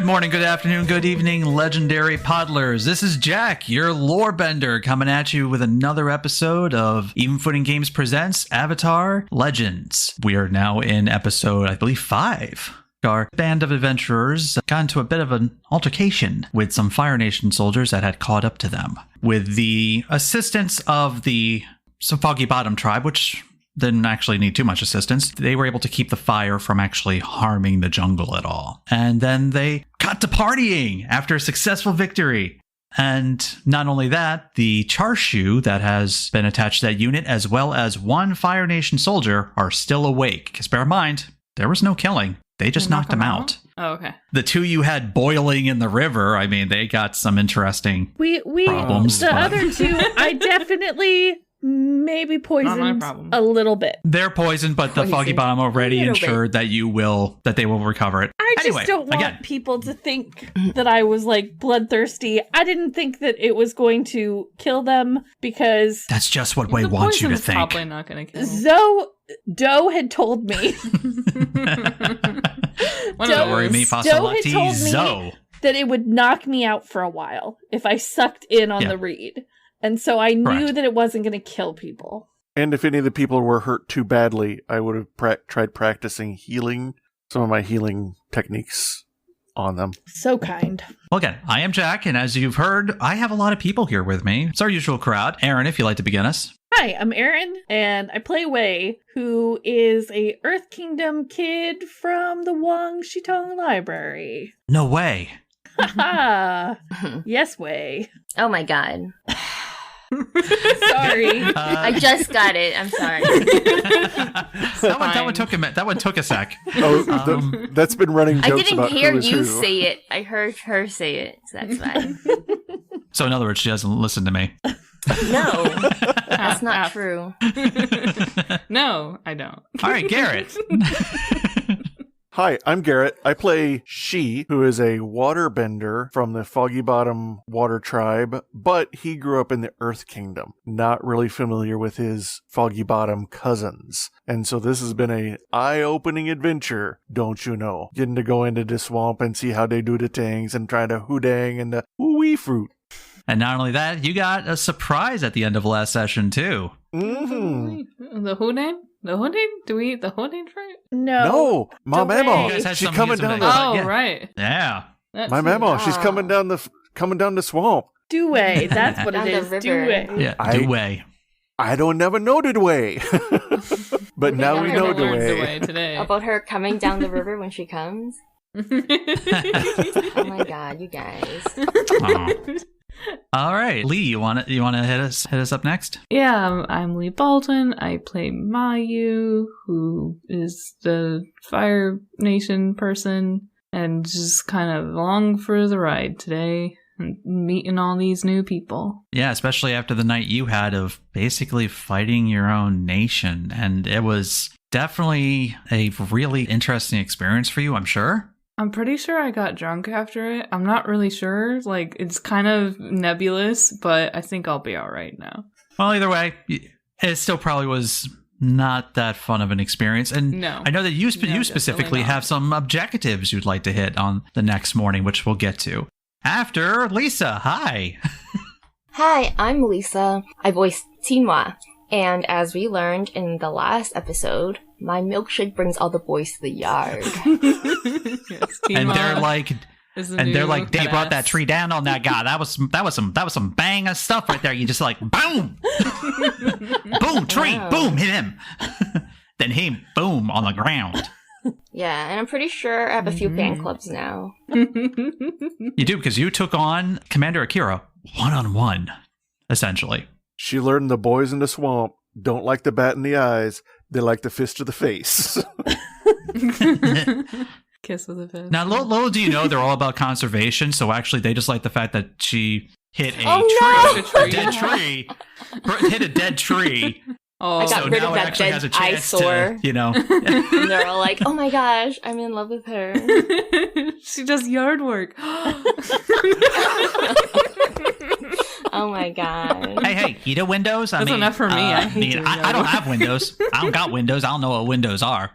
Good morning, good afternoon, good evening, legendary podlers. This is Jack, your lore bender, coming at you with another episode of Even Footing Games Presents Avatar Legends. We are now in episode, I believe, 5. Our band of adventurers got into a bit of an altercation with some Fire Nation soldiers that had caught up to them. With the assistance of the Foggy Bottom tribe, which didn't actually need too much assistance, they were able to keep the fire from actually harming the jungle at all. And then they got to partying after a successful victory. And not only that, the Charshu that has been attached to that unit, as well as one Fire Nation soldier, are still awake. Because bear in mind, there was no killing. They just knocked them out. Oh, okay. The two you had boiling in the river, I mean, they got some interesting problems. The other two, I definitely maybe poisoned a little bit. They're poisoned, but the Foggy Bottom already ensured that they will recover it. I just don't want people to think that I was like bloodthirsty. I didn't think that it was going to kill them because that's just what Wei wants you to think. Probably not going to kill them. Doe had told me. Doe had told me that it would knock me out for a while if I sucked in on the reed. And so I knew that it wasn't going to kill people. And if any of the people were hurt too badly, I would have tried practicing healing, some of my healing techniques on them. So kind. Well, again, I am Jack, and as you've heard, I have a lot of people here with me. It's our usual crowd. Aaryn, if you'd like to begin us. Hi, I'm Aaryn, and I play Wei, who is a Earth Kingdom kid from the Wang Shitong Library. No way. Haha. Yes, Wei. Oh my god. Sorry. I just got it. I'm sorry. that one took a sec. That's been running jokes. I didn't hear you who. say it. I heard her say it, so that's fine. So in other words, she doesn't listen to me. No, that's not true. No, I don't. All right, Garrett. Hi, I'm Garrett. I play She, who is a waterbender from the Foggy Bottom Water Tribe, but he grew up in the Earth Kingdom, not really familiar with his Foggy Bottom cousins. And so this has been a eye-opening adventure, don't you know? Getting to go into the swamp and see how they do the things and try to hoodang and the wee fruit. And not only that, you got a surprise at the end of last session, too. Mm-hmm. The Houdin? The Houdin? Do we eat the Houdin fruit? No, my mama. She's coming down the. Right. Yeah. My mama. She's coming down the swamp. Dewey. That's what it is. Dewey. Yeah. Dewey. I don't never know the way, but now we know the way today. About her coming down the river when she comes. Oh my god, you guys. All right, Lee, you want to hit us up next? Yeah, I'm Lee Baldwin. I play Mayu, who is the Fire Nation person, and just kind of along for the ride today, and meeting all these new people. Yeah, especially after the night you had of basically fighting your own nation, and it was definitely a really interesting experience for you, I'm sure. I'm pretty sure I got drunk after it. I'm not really sure. Like, it's kind of nebulous, but I think I'll be all right now. Well, either way, it still probably was not that fun of an experience. And no. I know that you specifically have some objectives you'd like to hit on the next morning, which we'll get to. After Lisa, hi. Hi, I'm Lisa. I voice Tinhua. And as we learned in the last episode, my milkshake brings all the boys to the yard. Yes, and they're like, they brought that tree down on that guy. That was some bang of stuff right there. You just like boom, boom, tree, boom, hit him. Then he boom on the ground. Yeah, and I'm pretty sure I have a few fan clubs now. You do, because you took on Commander Akira one-on-one, essentially. She learned the boys in the swamp don't like the bat in the eyes. They like the fist to the face. Kiss with a fist. Now, little do you know, they're all about conservation. So actually, they just like the fact that she hit a dead tree, hit a dead tree. Oh, I got rid of that dead eyesore. And they're all like, "Oh my gosh, I'm in love with her." She does yard work. Oh my god. Hey, heater windows? That's enough for me. I don't have windows. I don't got windows. I don't know what windows are.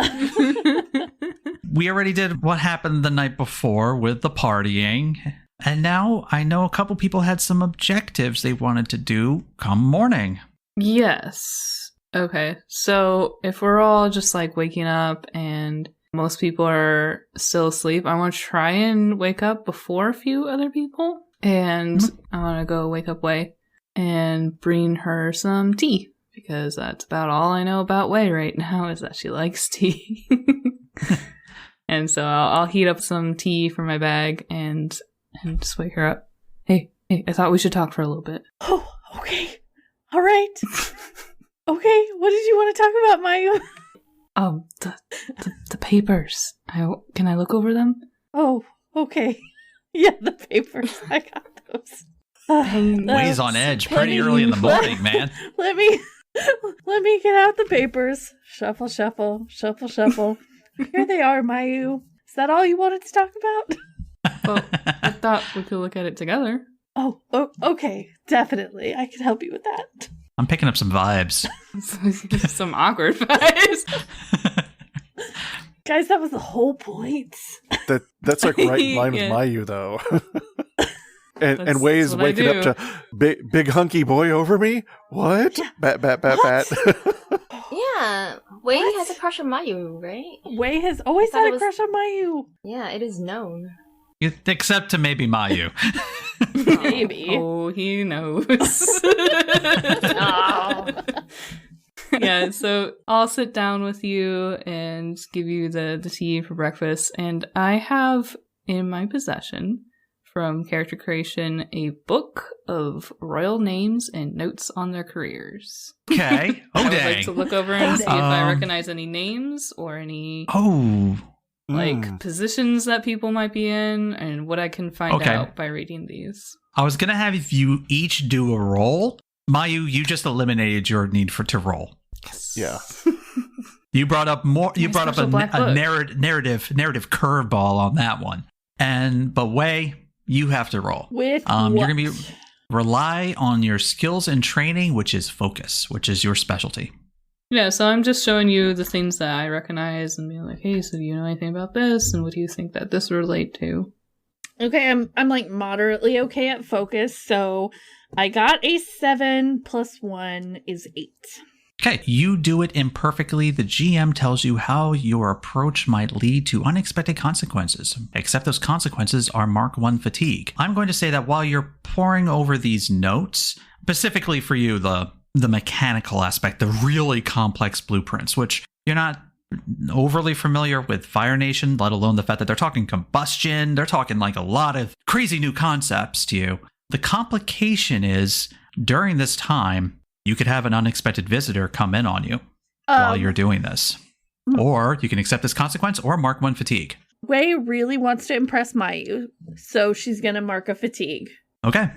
we already did what happened the night before with the partying. And now I know a couple people had some objectives they wanted to do come morning. Yes. Okay. So if we're all just like waking up and most people are still asleep, I want to try and wake up before a few other people. And I want to go wake up Wei and bring her some tea. Because that's about all I know about Wei right now is that she likes tea. And so I'll heat up some tea from my bag and just wake her up. Hey, I thought we should talk for a little bit. Oh, okay. All right. Okay, what did you want to talk about, Mayu? The papers. Can I look over them? Oh, okay. Yeah, the papers. I got those. Wei's on edge pretty early in the morning, man. Let me get out the papers. Shuffle, shuffle, shuffle, shuffle. Here they are, Mayu. Is that all you wanted to talk about? Well, I thought we could look at it together. Oh, okay. Definitely. I can help you with that. I'm picking up some vibes. Some awkward vibes. Guys, that was the whole point. That's like right in line with Mayu, though. and Wei's waking up to big hunky boy over me? What? Yeah. Bat. Yeah, Wei has a crush on Mayu, right? Wei has always had a crush on Mayu. Yeah, it is known. Except to maybe Mayu. Maybe. Oh, he knows. Oh. Yeah, so I'll sit down with you and give you the tea for breakfast. And I have in my possession, from character creation, a book of royal names and notes on their careers. Okay. Oh, I would dang. like to look over and see if I recognize any names or any positions that people might be in and what I can find out by reading these. I was going to have you each do a roll. Mayu, you just eliminated your need to roll. Yeah. You brought up more. You My brought up a narrative curveball on that one. But Wei, you have to roll. With you're going to be rely on your skills and training, which is focus, which is your specialty. Yeah, so I'm just showing you the things that I recognize and being like, hey, so do you know anything about this? And what do you think that this would relate to? Okay, I'm like moderately okay at focus, so I got a 7 plus 1 is 8. Okay, you do it imperfectly. The GM tells you how your approach might lead to unexpected consequences, except those consequences are Mark 1 fatigue. I'm going to say that while you're poring over these notes, specifically for you, the mechanical aspect, the really complex blueprints, which you're not overly familiar with Fire Nation, let alone the fact that they're talking combustion, they're talking like a lot of crazy new concepts to you. The complication is, during this time, you could have an unexpected visitor come in on you while you're doing this. Or you can accept this consequence or mark 1 fatigue. Wei really wants to impress Mayu, so she's going to mark a fatigue. Okay.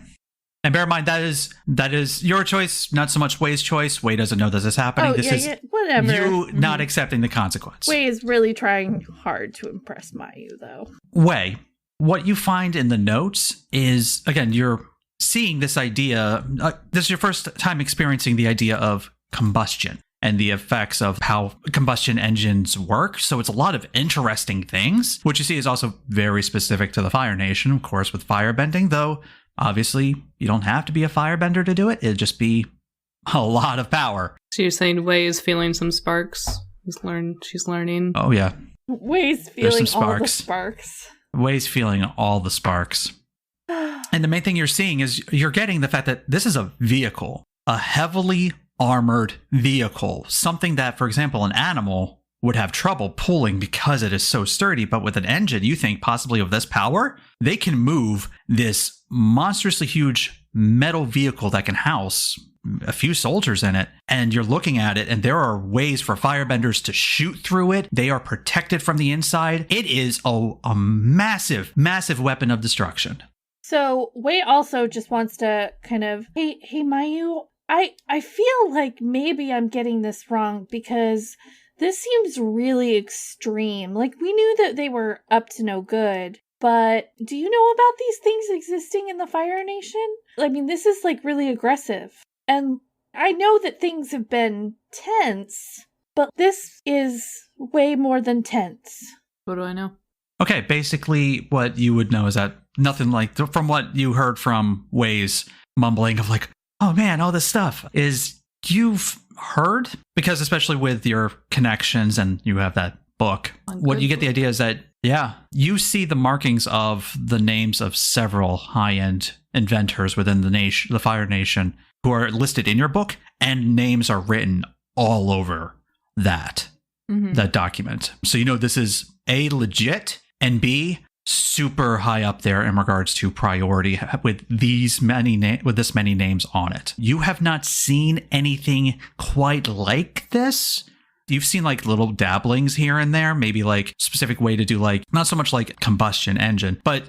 And bear in mind, that is your choice, not so much Wei's choice. Wei doesn't know this is happening. This is whatever. You not accepting the consequence. Wei is really trying hard to impress Mayu, though. Wei, what you find in the notes is, again, you're seeing this idea. This is your first time experiencing the idea of combustion and the effects of how combustion engines work. So it's a lot of interesting things. What you see is also very specific to the Fire Nation, of course, with firebending, though obviously you don't have to be a firebender to do it. It'd just be a lot of power. So you're saying Wei is feeling some sparks? She's learning. Oh, yeah. Wei's feeling all the sparks. Wei's feeling all the sparks. And the main thing you're seeing is you're getting the fact that this is a vehicle, a heavily armored vehicle, something that, for example, an animal would have trouble pulling because it is so sturdy. But with an engine, you think possibly of this power, they can move this monstrously huge metal vehicle that can house a few soldiers in it. And you're looking at it, and there are ways for firebenders to shoot through it. They are protected from the inside. It is a massive, massive weapon of destruction. So Wei also just wants to kind of, hey Mayu, I feel like maybe I'm getting this wrong because this seems really extreme. Like, we knew that they were up to no good, but do you know about these things existing in the Fire Nation? I mean, this is like really aggressive. And I know that things have been tense, but this is way more than tense. What do I know? Okay, basically what you would know is that nothing like, from what you heard from Way's mumbling of like, oh man, all this stuff, is you've heard, because especially with your connections and you have that book, what you get the idea is that, yeah, you see the markings of the names of several high-end inventors within the Fire Nation who are listed in your book, and names are written all over that document. So you know this is A, legit, and B, super high up there in regards to priority with this many names on it. You have not seen anything quite like this. You've seen like little dabblings here and there, maybe like specific way to do like, not so much like combustion engine, but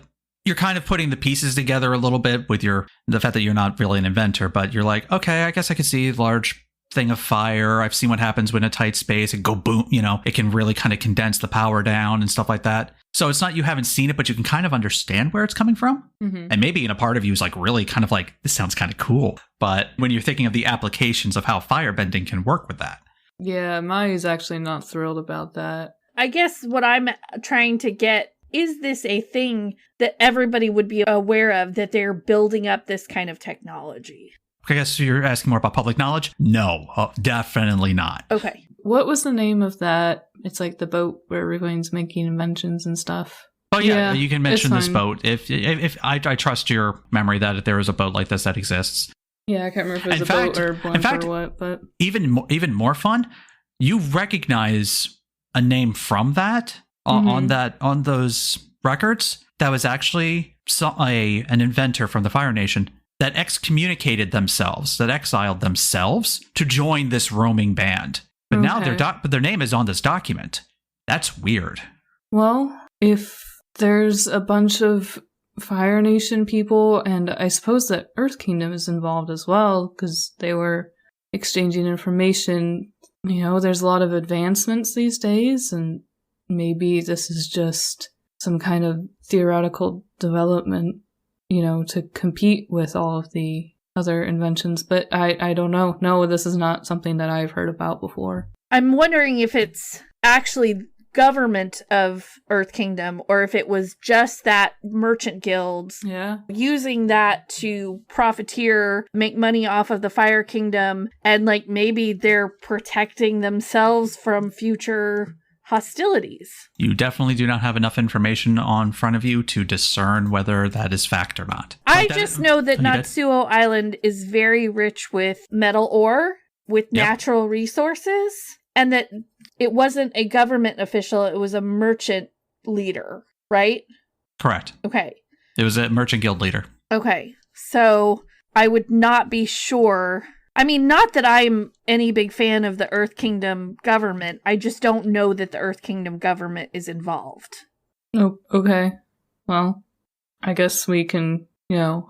you're kind of putting the pieces together a little bit with the fact that you're not really an inventor, but you're like, okay, I guess I could see a large thing of fire. I've seen what happens when a tight space, it go boom, it can really kind of condense the power down and stuff like that. So it's not you haven't seen it, but you can kind of understand where it's coming from. And maybe in a part of you is like really kind of like, this sounds kind of cool. But when you're thinking of the applications of how firebending can work with that. Yeah, Mayu's actually not thrilled about that. I guess what I'm trying to get, is this a thing that everybody would be aware of, that they're building up this kind of technology? I guess you're asking more about public knowledge? No, definitely not. Okay. What was the name of that? It's like the boat where everyone's making inventions and stuff. Oh yeah, you can mention this fine. boat. If I trust your memory that there is a boat like this that exists. Yeah, I can't remember if it was a boat or a blimp or what, but even more fun, you recognize a name from that on those records that was actually an inventor from the Fire Nation that excommunicated themselves, that exiled themselves to join this roaming band. But now their name is on this document. That's weird. Well, if there's a bunch of Fire Nation people, and I suppose that Earth Kingdom is involved as well, because they were exchanging information. There's a lot of advancements these days, and maybe this is just some kind of theoretical development, to compete with all of the other inventions. But I don't know. No, this is not something that I've heard about before. I'm wondering if it's actually government of Earth Kingdom, or if it was just that merchant guilds using that to profiteer, make money off of the Fire Kingdom, and like maybe they're protecting themselves from future hostilities. You definitely do not have enough information on front of you to discern whether that is fact or not. I just know that Natsuo Island is very rich with metal ore, with natural resources, and that it wasn't a government official, it was a merchant leader, right? Correct. Okay. It was a merchant guild leader. Okay. So I would not be sure. I mean, not that I'm any big fan of the Earth Kingdom government. I just don't know that the Earth Kingdom government is involved. Oh, okay. Well, I guess we can,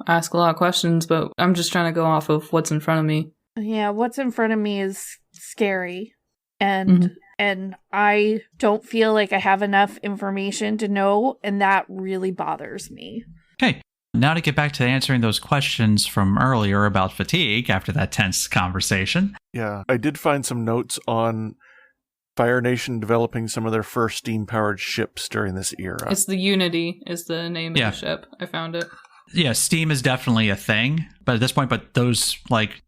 ask a lot of questions, but I'm just trying to go off of what's in front of me. Yeah, what's in front of me is scary. And I don't feel like I have enough information to know, and that really bothers me. Okay. Now to get back to answering those questions from earlier about fatigue after that tense conversation. Yeah, I did find some notes on Fire Nation developing some of their first steam-powered ships during this era. It's the Unity is the name of the ship. I found it. Yeah, steam is definitely a thing, but at this point, those,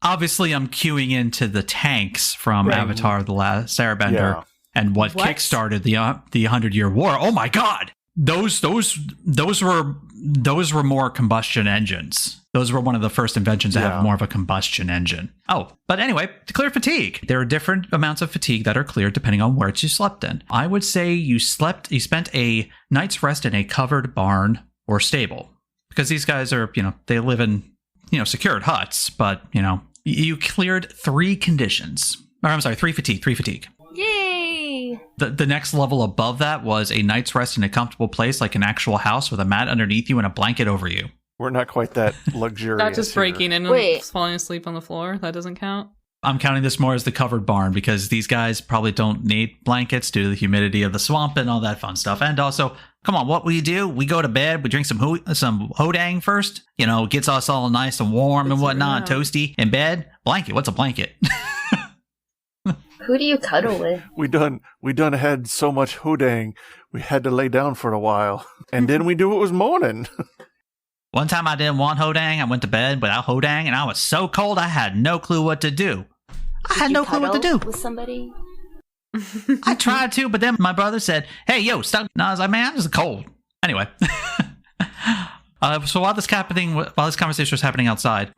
obviously I'm queuing into the tanks from Avatar, The Last Airbender, and what kickstarted the 100-Year War. Oh my god! Those were more combustion engines. Those were one of the first inventions to have more of a combustion engine. Oh, but anyway, to clear fatigue. There are different amounts of fatigue that are cleared depending on where you slept in. I would say you spent a night's rest in a covered barn or stable. Because these guys are, they live in, secured huts, but, you cleared 3 conditions. Or I'm sorry, 3 fatigue. Yay! The next level above that was a night's rest in a comfortable place, like an actual house with a mat underneath you and a blanket over you. We're not quite that luxurious. Not just breaking in and falling asleep on the floor. That doesn't count. I'm counting this more as the covered barn because these guys probably don't need blankets due to the humidity of the swamp and all that fun stuff. And also, come on, what we do? We go to bed, we drink some hodang first. Gets us all nice and warm and whatnot, toasty. In bed, blanket. What's a blanket? Who do you cuddle with? We done had so much hodang, we had to lay down for a while. And then we knew it was morning. One time I didn't want hodang. I went to bed without hodang, and I was so cold I had no clue what to do. I had no clue what to do. With somebody? I tried to, but then my brother said, "Hey, yo, stop." And I was like, "Man, I'm just cold." Anyway. So while this conversation was happening outside,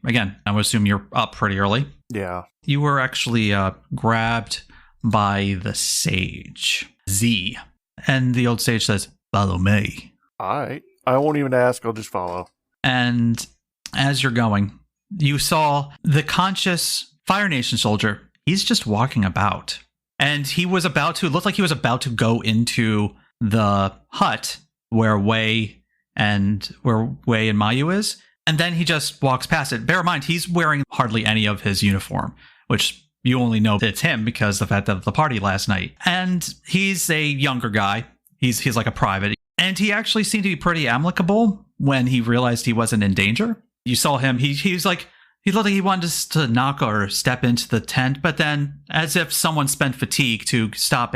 again, I would assume you're up pretty early. Yeah. You were actually grabbed by the sage, Z. And the old sage says, "Follow me." All right. I won't even ask. I'll just follow. And as you're going, you saw the conscious Fire Nation soldier. He's just walking about. And he looked like he was about to go into the hut where Wei and Mayu is. And then he just walks past it. Bear in mind, he's wearing hardly any of his uniform, which you only know it's him because of the fact of the party last night. And he's a younger guy. He's like a private. And he actually seemed to be pretty amicable when he realized he wasn't in danger. You saw him. He looked like he wanted to knock or step into the tent, but then, as if someone spent fatigue to stop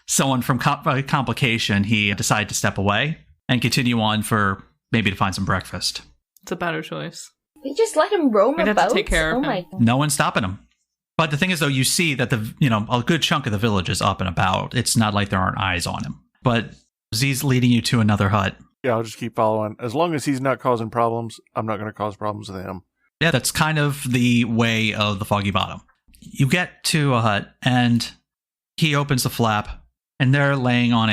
someone from complication, he decided to step away and continue on for maybe to find some breakfast. It's a better choice. We just let him roam We'd about. have to take care of him. My God. No one's stopping him. But the thing is, though, you see that a good chunk of the village is up and about. It's not like there aren't eyes on him. But Z's leading you to another hut. Yeah, I'll just keep following. As long as he's not causing problems, I'm not going to cause problems with him. Yeah, that's kind of the way of the Foggy Bottom. You get to a hut, and he opens the flap, and they're laying on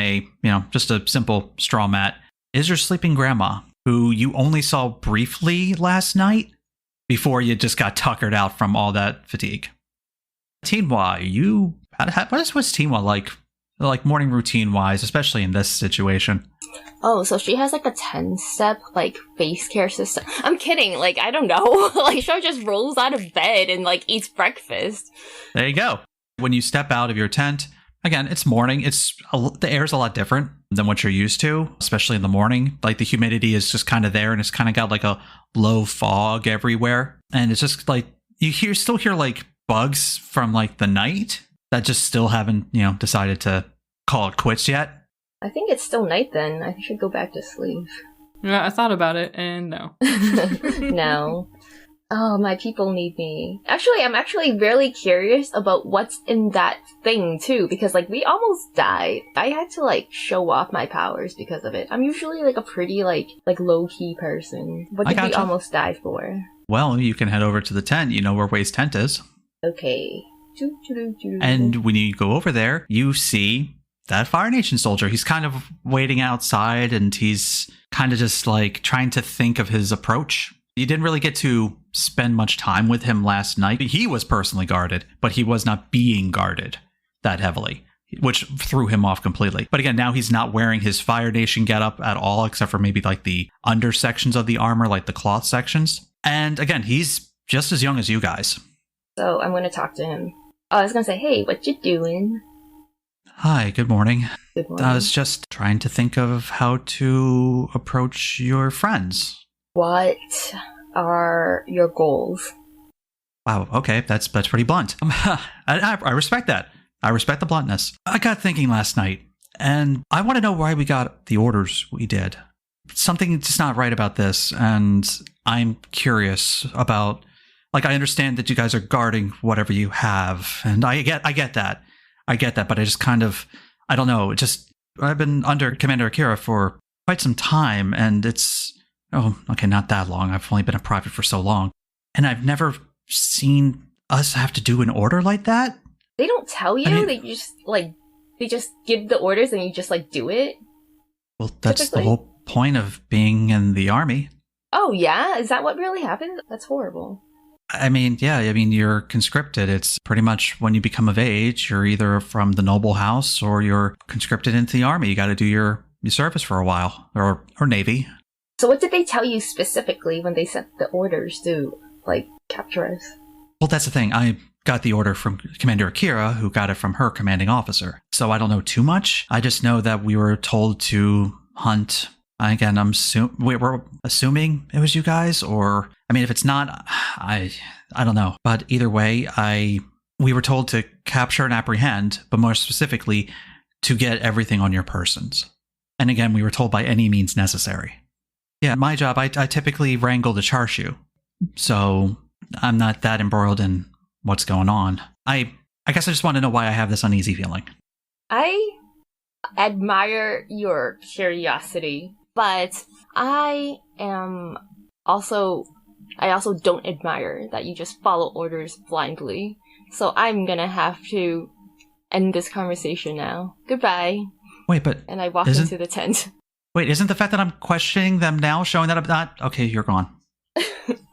just a simple straw mat. Is your sleeping grandma, who you only saw briefly last night before you just got tuckered out from all that fatigue. Tinwa, what's Tinwa like morning routine wise, especially in this situation? Oh, so she has like a 10-step face care system. I'm kidding. I don't know. She just rolls out of bed and eats breakfast. There you go. When you step out of your tent, again, it's morning. The air's a lot different than what you're used to, especially in the morning. The humidity is just kind of there, and it's kind of got a low fog everywhere. And it's just you still hear bugs from the night that just still haven't, decided to call it quits yet. I think it's still night then. I should go back to sleep. Yeah, I thought about it, and no. No. Oh, my people need me. Actually, I'm really curious about what's in that thing, too, because, we almost died. I had to, show off my powers because of it. I'm usually, a pretty, low-key person. What did we almost die for? Well, you can head over to the tent. You know where Way's tent is. Okay. And when you go over there, you see that Fire Nation soldier. He's kind of waiting outside, and he's kind of just trying to think of his approach. You didn't really get to spend much time with him last night. He was personally guarded, but he was not being guarded that heavily, which threw him off completely. But again, now he's not wearing his Fire Nation getup at all, except for maybe the under sections of the armor, the cloth sections. And again, he's just as young as you guys. So I'm going to talk to him. I was going to say, hey, what you doing? Hi, good morning. Good morning. I was just trying to think of how to approach your friends. What are your goals? Wow, okay, that's pretty blunt. I respect that. I respect the bluntness. I got thinking last night, and I want to know why we got the orders we did. Something just not right about this, and I'm curious about... I understand that you guys are guarding whatever you have, and I get that. I get that, but I just kind of... I don't know, I've been under Commander Akira for quite some time, and it's... Oh, okay, not that long. I've only been a private for so long. And I've never seen us have to do an order like that. They don't tell you? They just give the orders and you just, do it? Well, that's Typically. the whole point of being in the army. Oh, yeah? Is that what really happened? That's horrible. You're conscripted. It's pretty much when you become of age, you're either from the noble house or you're conscripted into the army. You got to do your service for a while, or Navy. So what did they tell you specifically when they sent the orders to, capture us? Well, that's the thing. I got the order from Commander Akira, who got it from her commanding officer. So I don't know too much. I just know that we were told to hunt. Again, we're assuming it was you guys, or... if it's not, I don't know. But either way, I we were told to capture and apprehend, but more specifically, to get everything on your persons. And again, we were told by any means necessary. Yeah, my job, I typically wrangle the Charshu, so I'm not that embroiled in what's going on. I guess I just want to know why I have this uneasy feeling. I admire your curiosity, but I also don't admire that you just follow orders blindly. So I'm gonna have to end this conversation now. Goodbye. Wait, but... And I walk into the tent. Wait, isn't the fact that I'm questioning them now showing that I'm not... Okay, you're gone.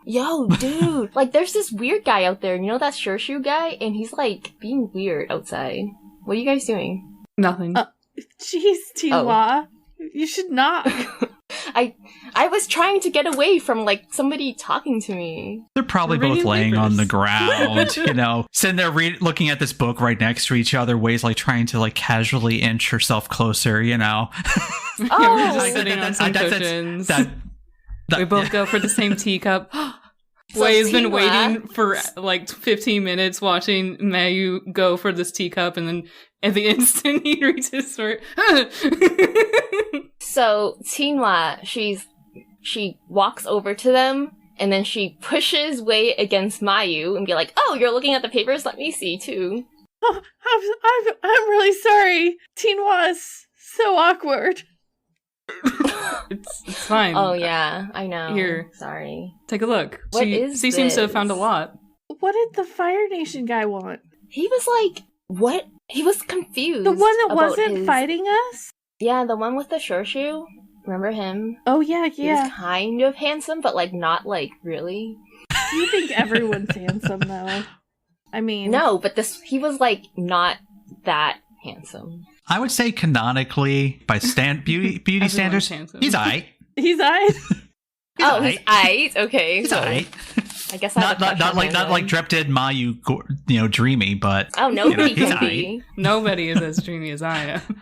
Yo, dude. Like, there's this weird guy out there. You know that Shurshu guy? And he's, like, being weird outside. What are you guys doing? Nothing. Jeez, Tinwa. You should not. I was trying to get away from, like, somebody talking to me. They're probably both laying on the ground, you know, sitting there looking at this book right next to each other, ways like trying to, like, casually inch yourself closer, you know. Oh, we're just sitting on some cushions. We both go for the same teacup. Wei's been waiting for like 15 minutes watching Mayu go for this teacup, and then at the instant he reaches for it. So Tinwa, she walks over to them, and then she pushes Wei against Mayu and be like, "Oh, you're looking at the papers? Let me see too." Oh, I'm really sorry. Tinwa is so awkward. It's fine. Oh yeah, I know. Here, sorry. Take a look. She seems to have found a lot. What did the Fire Nation guy want? He was like, what? He was confused. The one that wasn't fighting us? Yeah, the one with the Shurshu. Remember him? Oh yeah. He was kind of handsome, but like not like really. You think everyone's handsome though? I mean, no, but he was like not that handsome. I would say canonically, by beauty standards, he's aight. He's aight. He's aight. Okay, he's aight. I guess not like Drep did Mayu, you know, dreamy, but oh, nobody you know, can be. Nobody is as dreamy as I am.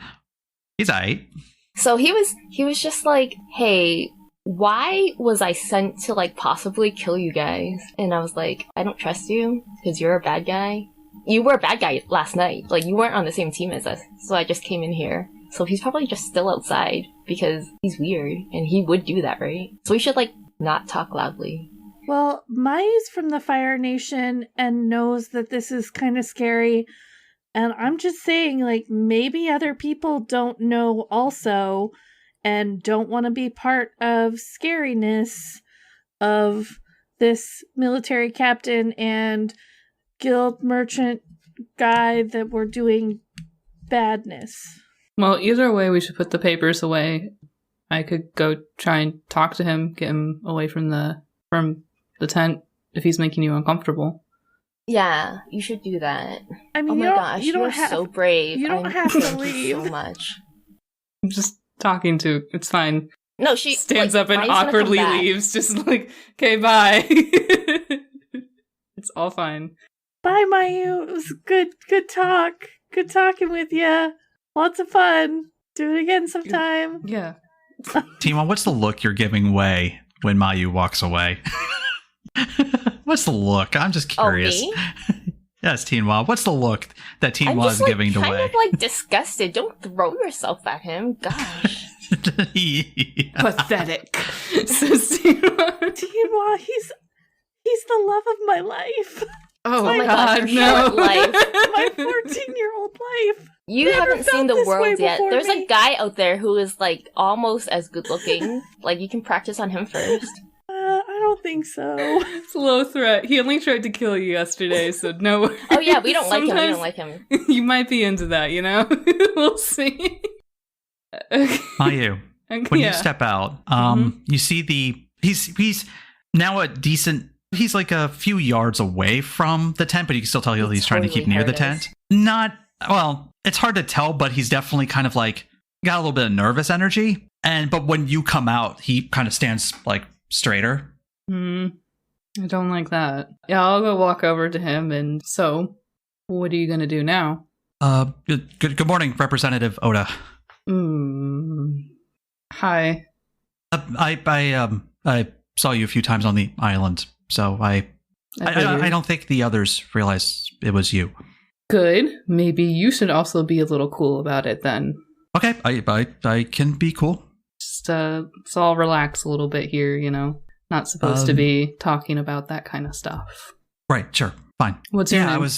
He's aight. So he was just like, hey, why was I sent to like possibly kill you guys? And I was like, I don't trust you because you're a bad guy. You were a bad guy last night. Like, you weren't on the same team as us. So I just came in here. So he's probably just still outside because he's weird. And he would do that, right? So we should, like, not talk loudly. Well, Mayu's from the Fire Nation and knows that this is kind of scary. And I'm just saying, like, maybe other people don't know also and don't want to be part of scariness of this military captain and guild merchant guy that we're doing badness. Well, either way, we should put the papers away. I could go try and talk to him, get him away from the tent if he's making you uncomfortable. Yeah, you should do that. I mean, oh my gosh, you are so brave. You don't have to leave so much. I'm just talking to. It's fine. No, she stands up and awkwardly leaves. Just like, okay, bye. It's all fine. Bye, Mayu. It was good talk. Good talking with you. Lots of fun. Do it again sometime. Yeah. Tima, what's the look you're giving Wei when Mayu walks away? What's the look? I'm just curious. Oh, me? Yes, Tinwa. What's the look that Tinwa is giving to Wei? I'm kind of like disgusted. Don't throw yourself at him. Gosh. Yeah. Pathetic. Says Tinwa. Tinwa, he's the love of my life. Oh my God, no. My 14-year-old life. You haven't seen the world yet. There's a guy out there who is like almost as good looking. Like, you can practice on him first. I don't think so. It's a low threat. He only tried to kill you yesterday, so no. Oh yeah, we don't like him. We don't like him. You might be into that, you know? We'll see. Okay. Mayu, when you step out, you see he's now a decent. He's like a few yards away from the tent, but you can still tell he's trying to keep near the tent. It's hard to tell, but he's definitely kind of like got a little bit of nervous energy. But when you come out, he kind of stands like straighter. I don't like that. Yeah, I'll go walk over to him. And so, what are you gonna do now? Good morning, Representative Oda. Hi. I saw you a few times on the island. So I don't think the others realize it was you. Good. Maybe you should also be a little cool about it then. Okay, I can be cool. Just let's all relax a little bit here, you know. Not supposed to be talking about that kind of stuff. Right, sure, fine. What's your name? I was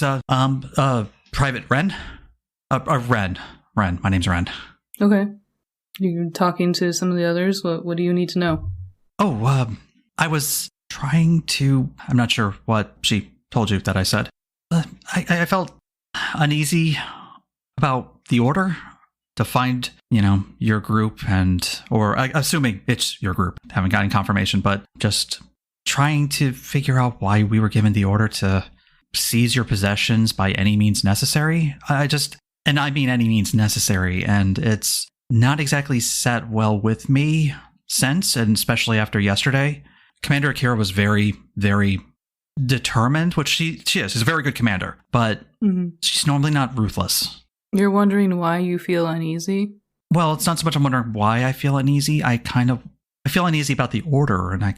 Private Ren. Ren. My name's Ren. Okay. You're talking to some of the others. What do you need to know? Oh, I was trying to. I'm not sure what she told you that I said. I felt uneasy about the order to find, your group or assuming it's your group. Haven't gotten confirmation, but just trying to figure out why we were given the order to seize your possessions by any means necessary. And I mean any means necessary, and it's not exactly sat well with me since, and especially after yesterday. Commander Akira was very, very determined, which she is. She's a very good commander, but she's normally not ruthless. You're wondering why you feel uneasy? Well, it's not so much I'm wondering why I feel uneasy. I feel uneasy about the order, and I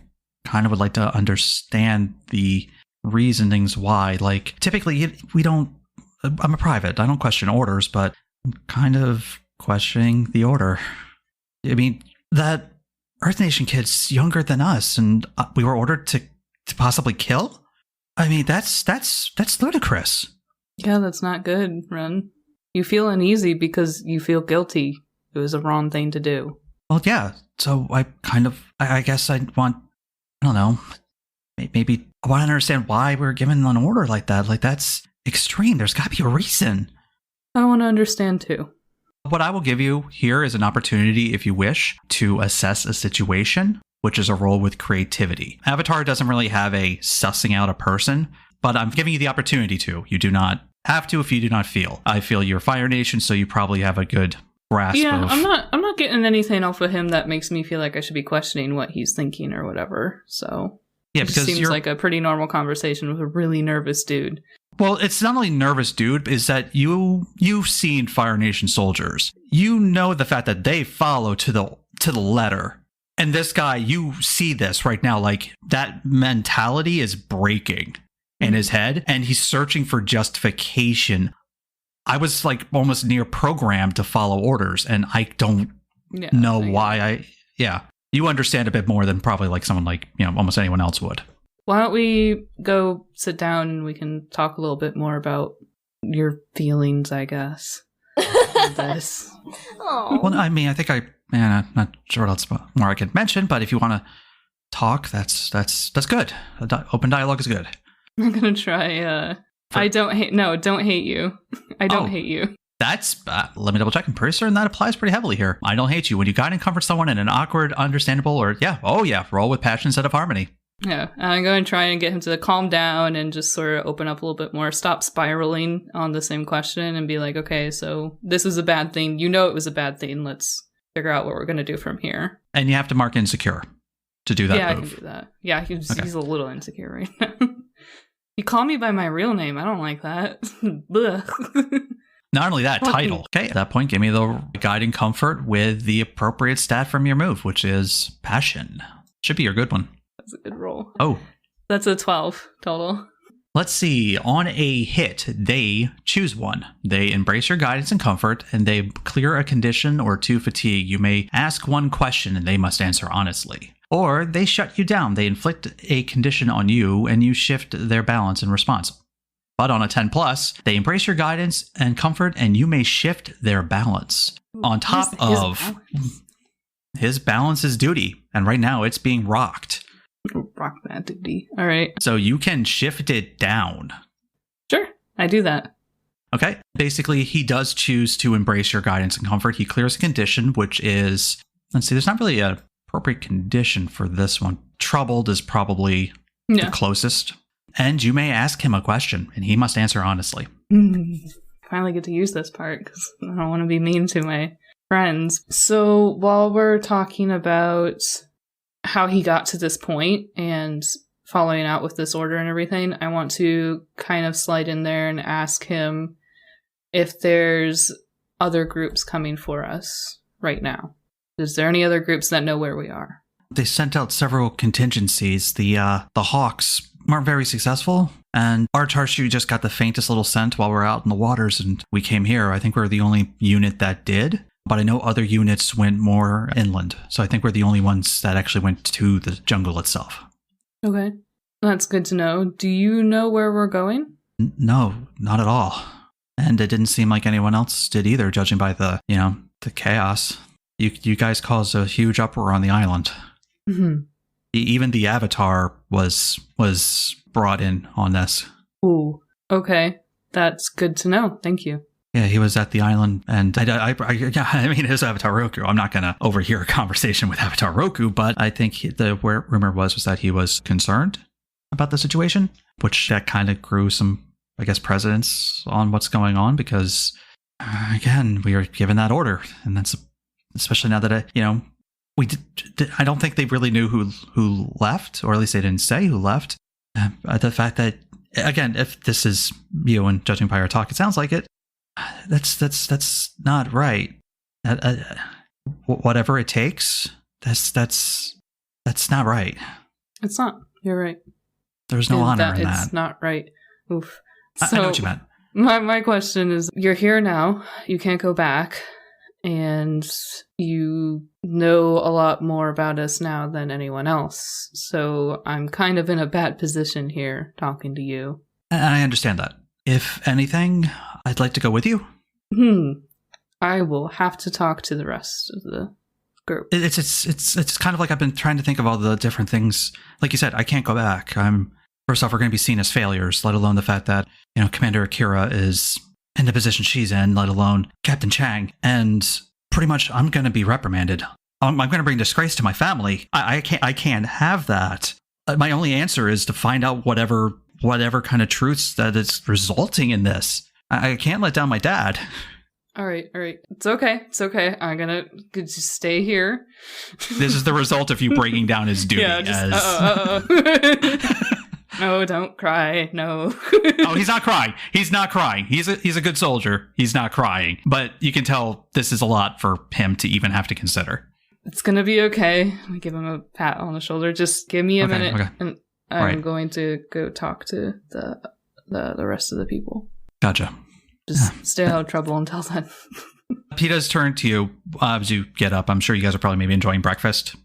kind of would like to understand the reasonings why. Like, typically, we don't... I'm a private. I don't question orders, but I'm kind of questioning the order. I mean, that Earth Nation kid's younger than us, and we were ordered to possibly kill? I mean, that's ludicrous. Yeah, that's not good, Ren. You feel uneasy because you feel guilty. It was a wrong thing to do. Well, yeah. So I guess I don't know. Maybe I want to understand why we were given an order like that. Like, that's extreme. There's got to be a reason. I want to understand too. What I will give you here is an opportunity, if you wish, to assess a situation, which is a role with creativity. Avatar doesn't really have a sussing out a person, but I'm giving you the opportunity to. You do not have to if you do not feel. I feel you're Fire Nation, so you probably have a good grasp of... Yeah, I'm not getting anything off of him that makes me feel like I should be questioning what he's thinking or whatever, so... Yeah, because it seems like a pretty normal conversation with a really nervous dude. Well, it's not only nervous, dude, is that you've seen Fire Nation soldiers. You know the fact that they follow to the letter. And this guy, you see this right now, like that mentality is breaking in his head, and he's searching for justification. I was like almost near programmed to follow orders, and I don't know why you understand a bit more than probably like someone like, almost anyone else would. Why don't we go sit down and we can talk a little bit more about your feelings, I guess. This. Well, I mean, I think I'm not sure what else more I could mention, but if you want to talk, that's good. Open dialogue is good. I'm gonna try. Don't hate you. I don't hate you. That's let me double check. I'm pretty certain that applies pretty heavily here. I don't hate you when you guide and comfort someone in an awkward, understandable, or roll with passion instead of harmony. Yeah, I'm going to try and get him to calm down and just sort of open up a little bit more, stop spiraling on the same question and be like, okay, so this is a bad thing. You know it was a bad thing. Let's figure out what we're going to do from here. And you have to mark insecure to do that move. I can do that. Yeah, he's a little insecure right now. You call me by my real name. I don't like that. Not only that, title. Okay, at that point, give me the guiding comfort with the appropriate stat from your move, which is passion. Should be your good one. That's a good roll. Oh. That's a 12 total. Let's see. On a hit, they choose one. They embrace your guidance and comfort, and they clear a condition or two fatigue. You may ask one question, and they must answer honestly. Or they shut you down. They inflict a condition on you, and you shift their balance in response. But on a 10+, they embrace your guidance and comfort, and you may shift their balance. On top of his balance is duty, and right now it's being rocked. Rock that duty. All right. So you can shift it down. Sure, I do that. Okay. Basically, he does choose to embrace your guidance and comfort. He clears a condition, which is, let's see, there's not really an appropriate condition for this one. Troubled is probably the closest. And you may ask him a question, and he must answer honestly. Finally get to use this part, because I don't want to be mean to my friends. So while we're talking about how he got to this point and following out with this order and everything, I want to kind of slide in there and ask him if there's other groups coming for us right now. Is there any other groups that know where we are? They sent out several contingencies. The Hawks weren't very successful. And our Tarshu just got the faintest little scent while we were out in the waters, and we came here. I think we're the only unit that did. But I know other units went more inland. So I think we're the only ones that actually went to the jungle itself. Okay. That's good to know. Do you know where we're going? No, not at all. And it didn't seem like anyone else did either, judging by the chaos. You guys caused a huge uproar on the island. Mm-hmm. Even the Avatar was brought in on this. Ooh, okay. That's good to know. Thank you. Yeah, he was at the island, and I mean, it was Avatar Roku. I'm not going to overhear a conversation with Avatar Roku, but I think the rumor was that he was concerned about the situation, which that kind of grew some, I guess, precedence on what's going on, because, again, we were given that order, and that's especially now that, I don't think they really knew who left, or at least they didn't say who left. The fact that, again, if this is you and judging by your talk, it sounds like it. That's not right. Whatever it takes, that's not right. It's not. You're right. There's no honor in that. It's not right. Oof. I know what you meant. My question is, you're here now. You can't go back. And you know a lot more about us now than anyone else. So I'm kind of in a bad position here talking to you. And I understand that. If anything, I'd like to go with you. I will have to talk to the rest of the group. It's kind of like I've been trying to think of all the different things. Like you said, I can't go back. First off, we're going to be seen as failures, let alone the fact that, Commander Akira is in the position she's in, let alone Captain Chang. And pretty much I'm going to be reprimanded. I'm going to bring disgrace to my family. I can't have that. My only answer is to find out whatever kind of truths that is resulting in this. I can't let down my dad. All right. It's okay. I'm gonna just stay here. This is the result of you breaking down his duty. Yeah, No, don't cry. No. Oh, he's not crying. He's a good soldier. He's not crying. But you can tell this is a lot for him to even have to consider. It's gonna be okay. I give him a pat on the shoulder. Just give me a minute, and I'm going to go talk to the rest of the people. Gotcha. Just stay out of trouble until then. He does turn to you as you get up. I'm sure you guys are probably maybe enjoying breakfast.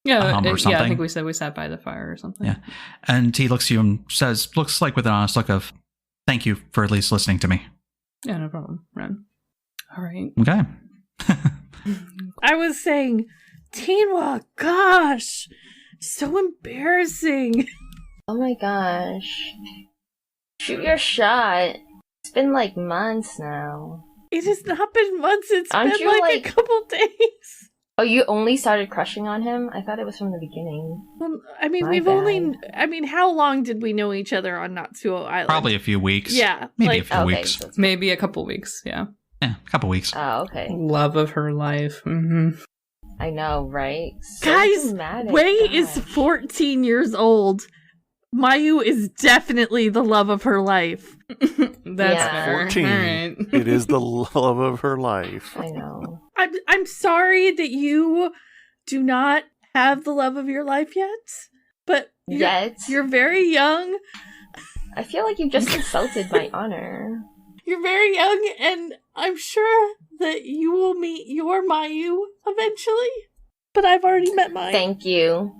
Yeah, I think we said we sat by the fire or something. Yeah. And he looks at you and looks like with an honest look of, thank you for at least listening to me. Yeah, no problem, Ren. All right. Okay. I was saying, Teenwa, gosh, so embarrassing. Oh my gosh. Shoot your shot. It's been like months now. It has not been months. It's Aren't been you, like a couple days. Oh, you only started crushing on him? I thought it was from the beginning. Well, I mean, My how long did we know each other on Natsuo Island? Probably a few weeks. Yeah. Maybe a few weeks. So Maybe a couple weeks, yeah. Yeah, a couple weeks. Oh, okay. Love of her life. Mm-hmm. I know, right? So Guys, dramatic. Wei is 14 years old. Mayu is definitely the love of her life. That's Yeah. fair. 14. All right. It is the love of her life. I know. I'm sorry that you do not have the love of your life yet, but you're very young. I feel like you just insulted my honor. You're very young, and I'm sure that you will meet your Mayu eventually. But I've already met mine. Thank you.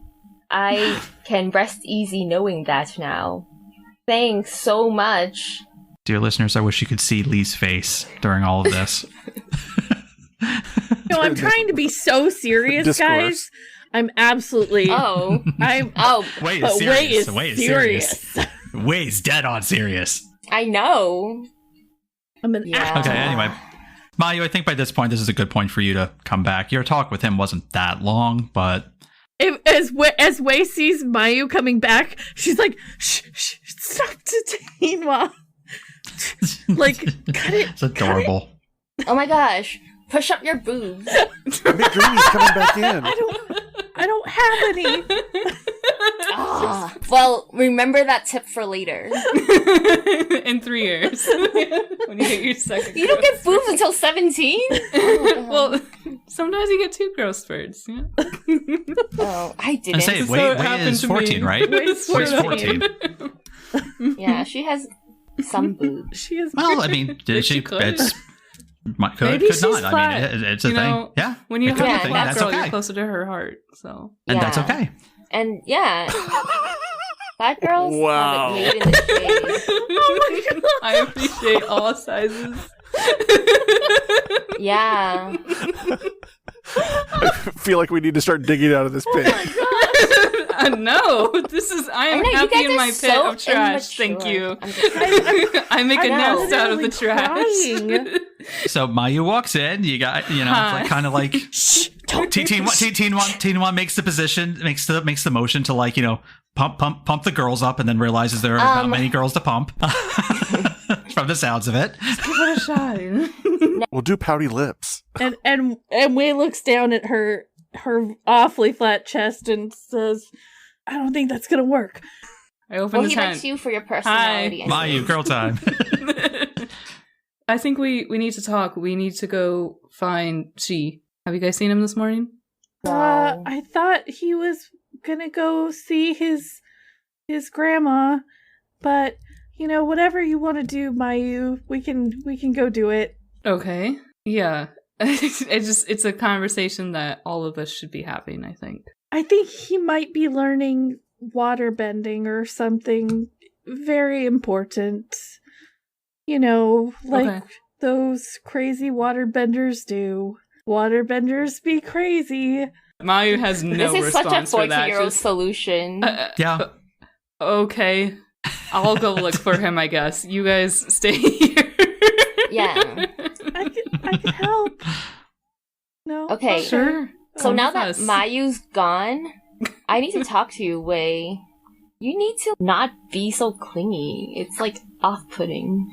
I can rest easy knowing that now. Thanks so much. Dear listeners, I wish you could see Lee's face during all of this. No, I'm trying to be so serious, guys. I'm absolutely. Oh. Wei But is Wei is serious. serious. Wei's dead on serious. I know. I'm an actor. Okay, anyway. Mayu, I think by this point, this is a good point for you to come back. Your talk with him wasn't that long, but... As Wei sees Mayu coming back, she's like, shh, stop to Teenwa. Like, cut it. It's adorable. Oh my gosh. Push up your boobs. Mick Greeny's coming back in. I don't have any. Well, remember that tip for later. In 3 years. When you get your second You don't get boobs until 17? Well, sometimes you get 2 growth spurts. Yeah. Oh, I didn't. And say, So it Wei happened is to 14, me. right? Wei's Wei's 14. 14. Yeah, she has some boobs. She is. Well, I mean, did she? could. It's could, Maybe could she's not. I flat. mean, it's a You thing. know, Yeah. When you It could have be a a thing. flat That's girl, okay. you're closer to her heart. So And that's Yeah. okay. And yeah. Fat girls Wow. have it made in the shade. Oh my god! I appreciate all sizes. Yeah. I feel like we need to start digging out of this pit. No, I am I know, you happy guys in are my pit so of trash. Thank immature. you. I'm just I make a I'm nest out of the literally trash. crying. So Mayu walks in. You got, you know, Hi. kind of like Teen One makes the position, makes the motion to, like, you know, pump the girls up, and then realizes there are not many girls to pump. From the sounds of it. Give it a shot. We'll do pouty lips. And Wei looks down at her awfully flat chest and says, "I don't think that's gonna work." I open the he tent. likes you for your personality. Hi. Mayu, girl time. I think we need to talk. We need to go find She. Have you guys seen him this morning? Wow. I thought he was gonna go see his grandma, but you know, whatever you want to do, Mayu, we can go do it. Okay. Yeah. It's a conversation that all of us should be having, I think. I think he might be learning water bending or something very important. You know, like Okay. those crazy water benders do. Water benders be crazy. Mayu has no This is such a response for that. 14-year-old Just, solution. Yeah. okay. I'll go look for him, I guess. You guys stay here. Yeah. I could help. No? Okay. Sure. So Come now with that us. Mayu's gone, I need to talk to you, Wei. You need to not be so clingy. It's like off-putting.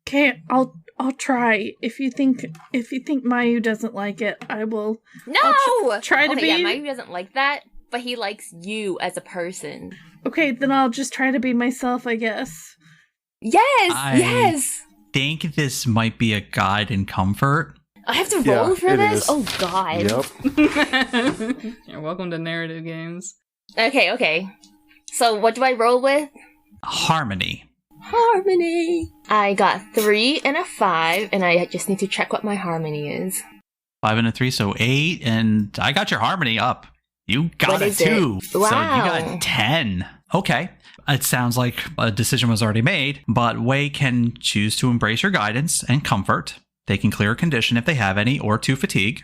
Okay, I'll try. If you think Mayu doesn't like it, I will. No! try to okay, be- Yeah, Mayu doesn't like that, but he likes you as a person. Okay, then I'll just try to be myself, I guess. Yes! I- Yes! Think this might be a guide and comfort. I have to Yeah, roll for it this? is. Oh god. Yep. You're welcome to narrative games. Okay. So what do I roll with? Harmony. Harmony. I got 3 and a 5, and I just need to check what my harmony is. 5 and a 3, so 8, and I got your harmony up. You got What it is it? too. So you Wow. got 10. Okay. It sounds like a decision was already made, but Wei can choose to embrace your guidance and comfort. They can clear a condition if they have any, or to fatigue.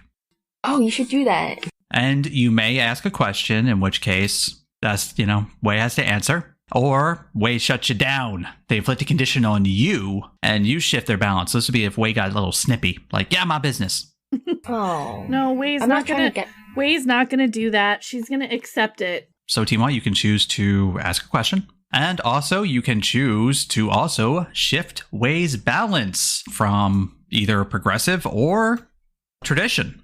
Oh, you should do that. And you may ask a question, in which case, that's, you know, Wei has to answer. Or Wei shuts you down. They inflict a condition on you, and you shift their balance. This would be if Wei got a little snippy, like, yeah, my business. Oh. No, Wei's I'm not trying to get... Wei's not gonna do that. She's gonna accept it. So, Tima, you can choose to ask a question. And also, you can choose to also shift Wei's balance from either progressive or tradition.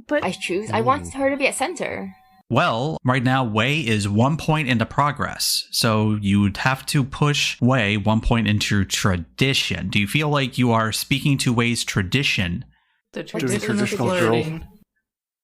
But I choose. I want her to be at center. Well, right now, Wei is 1 point into progress. So you would have to push Wei 1 point into tradition. Do you feel like you are speaking to Wei's tradition? The Doing tradition of traditional flirting.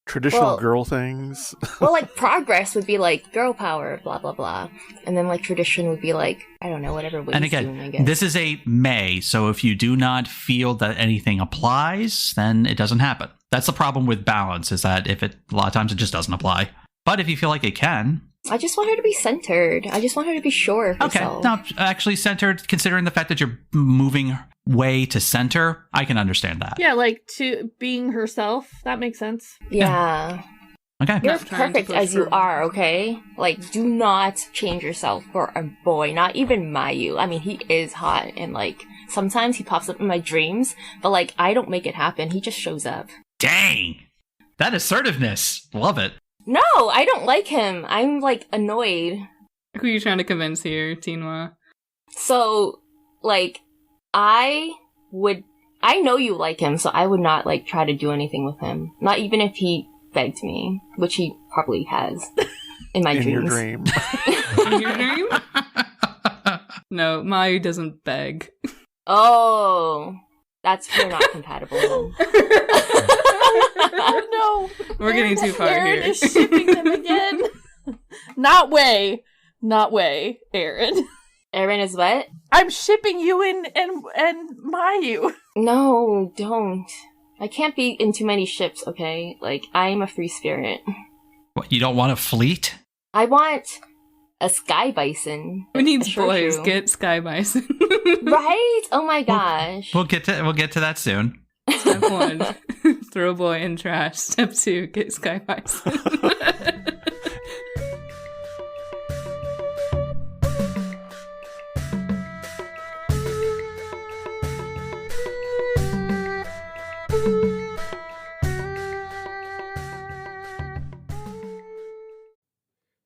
Traditional Well- girl things. Well, like, progress would be like girl power, blah, blah, blah. And then, like, tradition would be like, I don't know, whatever Wei's And doing, I again, guess. this is a may. So if you do not feel that anything applies, then it doesn't happen. That's the problem with balance, is that a lot of times it just doesn't apply. But if you feel like it can, I just want her to be centered. I just want her to be sure of okay. herself. No, actually centered, considering the fact that you're moving Wei to center, I can understand that. yeah, like to being herself. That makes sense. Yeah. Okay. You're Not trying to perfect push as you her. are, okay? Like, do not change yourself for a boy. Not even Mayu. I mean, he is hot, and, like, sometimes he pops up in my dreams, but, like, I don't make it happen. He just shows up. Dang. That assertiveness. Love it. No, I don't like him. I'm, like, annoyed. Who are you trying to convince here, Tinwa? So, like, I know you like him, so I would not, like, try to do anything with him. Not even if he begged me, which he probably has. In my In dreams. your dream. In your dream? No, Mayu doesn't beg. Oh, we're not compatible then. Oh no! We're getting too far Aaryn here. is shipping them again. Not way, Aaryn. Aaryn is what? I'm shipping you and Mayu. No, don't. I can't be in too many ships, okay? Like, I'm a free spirit. What, you don't want a fleet? I want a sky bison. Who needs Sure boys? do. Get Sky Bison. Right? Oh my gosh. We'll get to that soon. Step 1, throw a boy in trash. Step 2, get Sky Bison.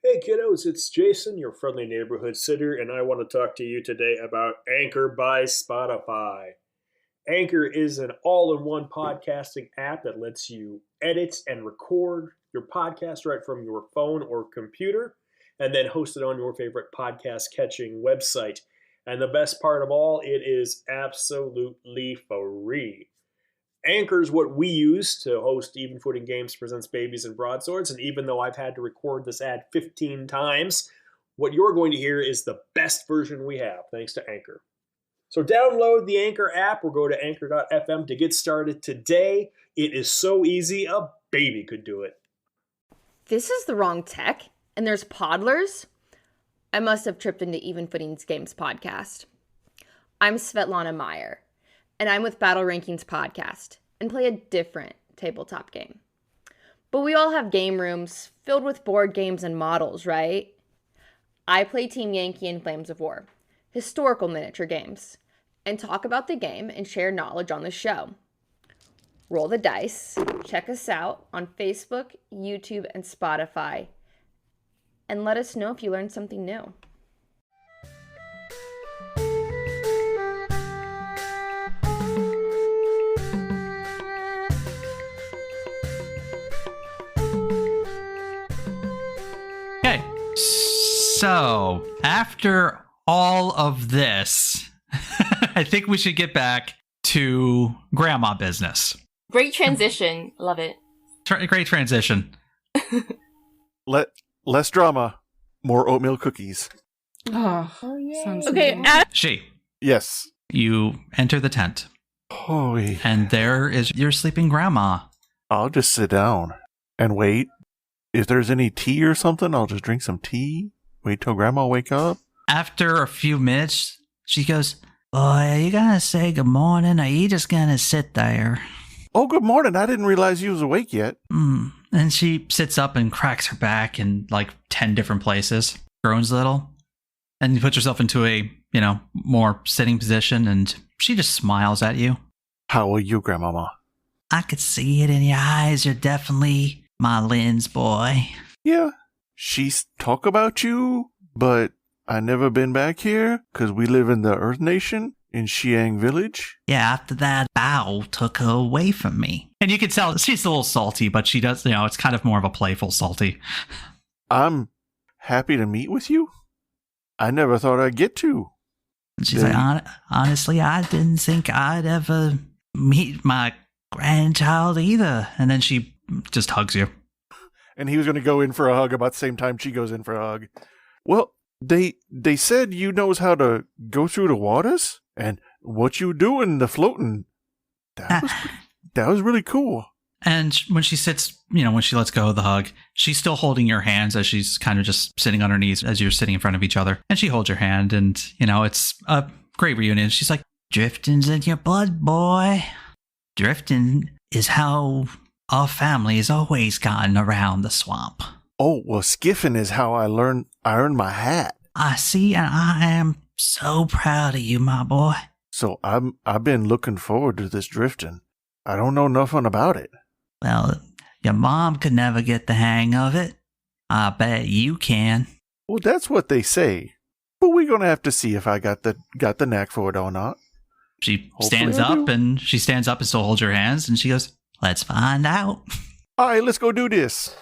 Hey kiddos, it's Jason, your friendly neighborhood sitter, and I want to talk to you today about Anchor by Spotify. Anchor is an all-in-one podcasting app that lets you edit and record your podcast right from your phone or computer, and then host it on your favorite podcast-catching website. And the best part of all, it is absolutely free. Anchor is what we use to host Even Footing Games Presents Babies and Broadswords, and even though I've had to record this ad 15 times, what you're going to hear is the best version we have, thanks to Anchor. So download the Anchor app or go to anchor.fm to get started today. It is so easy, a baby could do it. This is the wrong tech, and there's Podlers? I must have tripped into Even Footing Games podcast. I'm Svetlana Meyer, and I'm with Battle Rankings podcast, and play a different tabletop game. But we all have game rooms filled with board games and models, right? I play Team Yankee in Flames of War, historical miniature games, and talk about the game and share knowledge on the show. Roll the dice, check us out on Facebook, YouTube, and Spotify, and let us know if you learned something new. Okay, so after all of this, I think we should get back to grandma business. Great transition. Love it. Great transition. Less drama, more oatmeal cookies. Oh, yay. sounds Okay, good. She, Yes. you enter the tent, Holy. and there is your sleeping grandma. I'll just sit down and wait. If there's any tea or something, I'll just drink some tea. Wait till grandma wake up. After a few minutes, she goes, "Boy, are you gonna say good morning, or are you just gonna sit there?" Oh, good morning. I didn't realize you was awake yet. And she sits up and cracks her back in like 10 different places, groans a little, and puts herself into a, more sitting position, and she just smiles at you. How are you, grandmama? I could see it in your eyes. You're definitely my lens boy. Yeah. She's talk about you, but I never been back here because we live in the Earth Nation in Xiang Village. Yeah, after that bow took her away from me. And you can tell she's a little salty, but she does, it's kind of more of a playful salty. I'm happy to meet with you. I never thought I'd get to. And she's like, honestly, I didn't think I'd ever meet my grandchild either. And then she just hugs you. And he was going to go in for a hug about the same time she goes in for a hug. Well, they said you knows how to go through the waters and what you do in the floating. That was really cool. And when she sits, when she lets go of the hug, she's still holding your hands as she's kind of just sitting on her knees as you're sitting in front of each other. And she holds your hand, and, it's a great reunion. She's like, "Drifting's in your blood, boy. Drifting is how our family's always gotten around the swamp." Oh, well, skiffing is how I earned my hat. I see, and I am so proud of you, my boy. So I've been looking forward to this drifting. I don't know nothing about it. Well, your mom could never get the hang of it. I bet you can. Well, that's what they say. But we're gonna have to see if I got the knack for it or not. She Hopefully stands I up, do. and she stands up and still holds your hands, and she goes, "Let's find out." All right, let's go do this.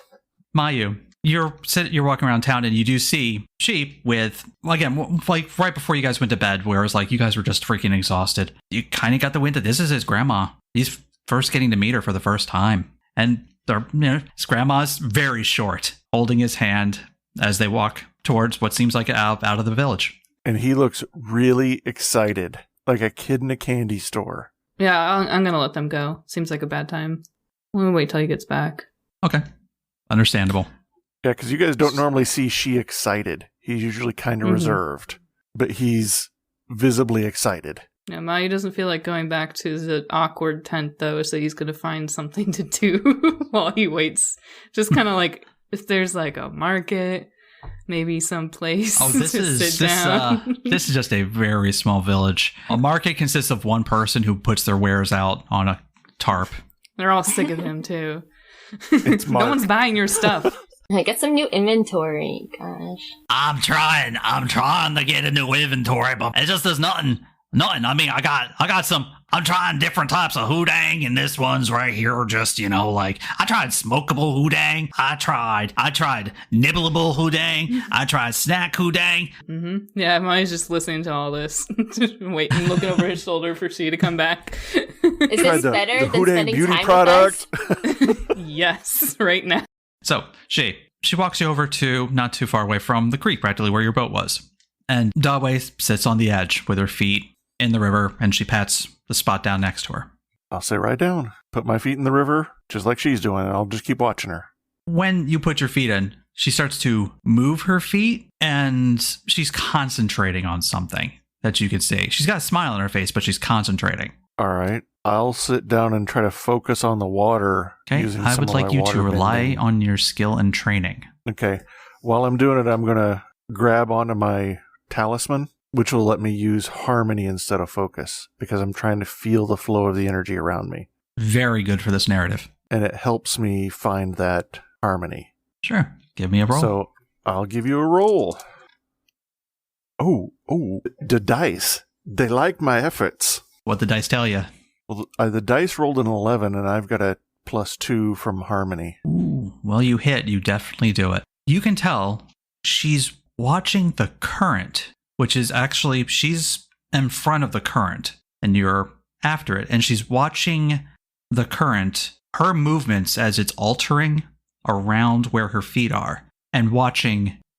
Mayu, you're walking around town and you do see Sheep with, again, like right before you guys went to bed, where it was like you guys were just freaking exhausted. You kind of got the wind that this is his grandma. He's first getting to meet her for the first time. And his grandma's very short, holding his hand as they walk towards what seems like out of the village. And he looks really excited, like a kid in a candy store. Yeah, I'm going to let them go. Seems like a bad time. I'm going to wait till he gets back. Okay. Understandable. Yeah, because you guys don't normally see She excited. He's usually kind of reserved, but he's visibly excited. Yeah, Mayu doesn't feel like going back to the awkward tent, though, so he's going to find something to do while he waits. Just kind of like, if there's like a market, maybe some place to sit down. This is just a very small village. A market consists of one person who puts their wares out on a tarp. They're all sick of him, too. It's No one's buying your stuff. Get some new inventory, gosh. I'm trying to get a new inventory, but it just does nothing. I mean, I got some. I'm trying different types of houdang, and this one's right here. Just like I tried smokable houdang. I tried nibbleable houdang. I tried snack houdang. Mm-hmm. Yeah, Mayu's just listening to all this, just waiting, looking over his shoulder for she to come back. Is this better than spending beauty time product. with us? Yes, right now. So she walks you over to not too far away from the creek, practically where your boat was, and Dawei sits on the edge with her feet in the river, and she pats the spot down next to her. I'll sit right down, put my feet in the river, just like she's doing, and I'll just keep watching her. When you put your feet in, she starts to move her feet, and she's concentrating on something that you can see. She's got a smile on her face, but she's concentrating. All right. I'll sit down and try to focus on the water. Okay, I would like you to rely on your skill and training. Okay. While I'm doing it, I'm going to grab onto my talisman, which will let me use harmony instead of focus, because I'm trying to feel the flow of the energy around me. Very good for this narrative. And it helps me find that harmony. Sure. Give me a roll. So I'll give you a roll. Oh, the dice. They like my efforts. What'd the dice tell you? Well, the dice rolled an 11, and I've got a +2 from harmony. Ooh, well, you hit. You definitely do it. You can tell she's watching the current, which is actually, she's in front of the current, and you're after it. And she's watching the current, her movements as it's altering around where her feet are, and